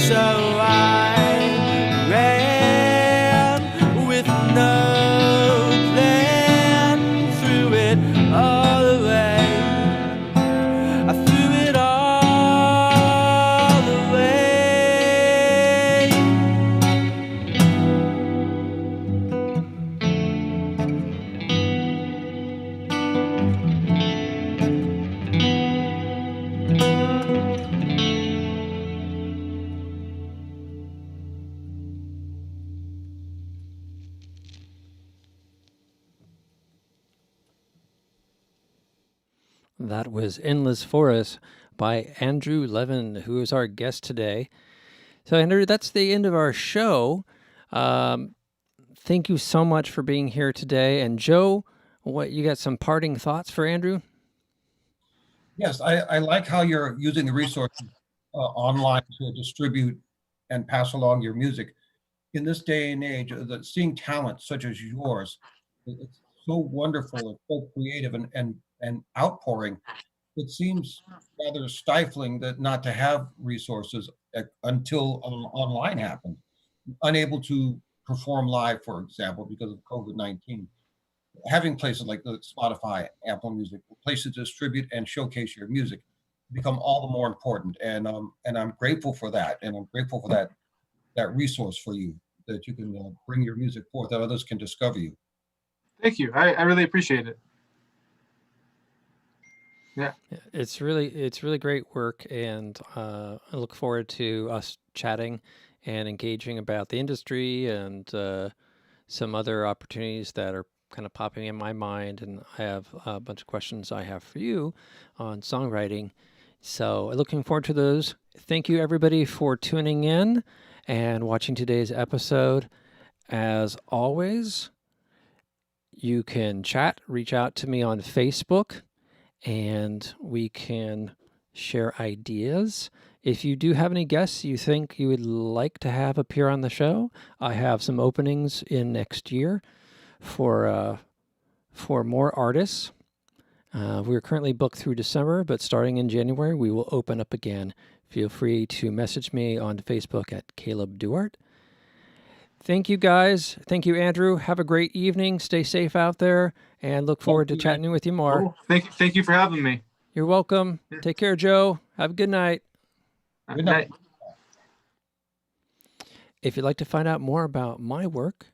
So I ran with no plan, threw it all away. I threw it all away. That was Endless Forest by Andrew Levin, who is our guest today. So, Andrew, that's the end of our show. Thank you so much for being here today. And Joe, what you got some parting thoughts for Andrew? Yes, I like how you're using the resources online to distribute and pass along your music. In this day and age, seeing talent such as yours, it's so wonderful and so creative and outpouring. It seems rather stifling that not to have resources until online happened. Unable to perform live, for example, because of COVID-19. Having places like the Spotify, Apple Music, places to distribute and showcase your music become all the more important. And I'm grateful for that. And I'm grateful for that resource for you, that you can bring your music forth, that others can discover you. Thank you. I really appreciate it. Yeah. It's really great work, and I look forward to us chatting and engaging about the industry and some other opportunities that are kind of popping in my mind. And I have a bunch of questions I have for you on songwriting. So looking forward to those. Thank you, everybody, for tuning in and watching today's episode. As always, you can reach out to me on Facebook, and we can share ideas. If you do have any guests you think you would like to have appear on the show, I have some openings in next year for more artists. We're currently booked through December, but starting in January, we will open up again. Feel free to message me on Facebook at Caleb Duart. Thank you, guys. Thank you, Andrew. Have a great evening. Stay safe out there, and look forward to chatting with you more. Cool. Thank you for having me. You're welcome. Take care, Joe. Have a good night. Good night. If you'd like to find out more about my work,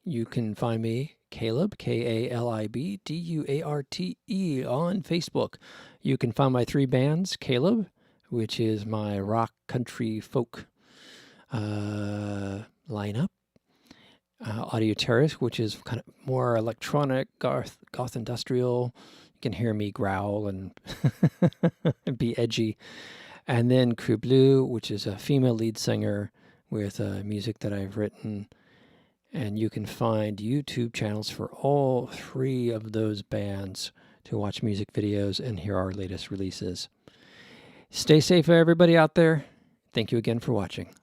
you can find me, Caleb, Kalib Duarte, on Facebook. You can find my 3 bands, Caleb, which is my rock, country, folk lineup. Audio Terrace, which is kind of more electronic, goth industrial. You can hear me growl and be edgy. And then Crew Blue, which is a female lead singer with music that I've written. And you can find YouTube channels for all 3 of those bands to watch music videos and hear our latest releases. Stay safe, everybody out there. Thank you again for watching.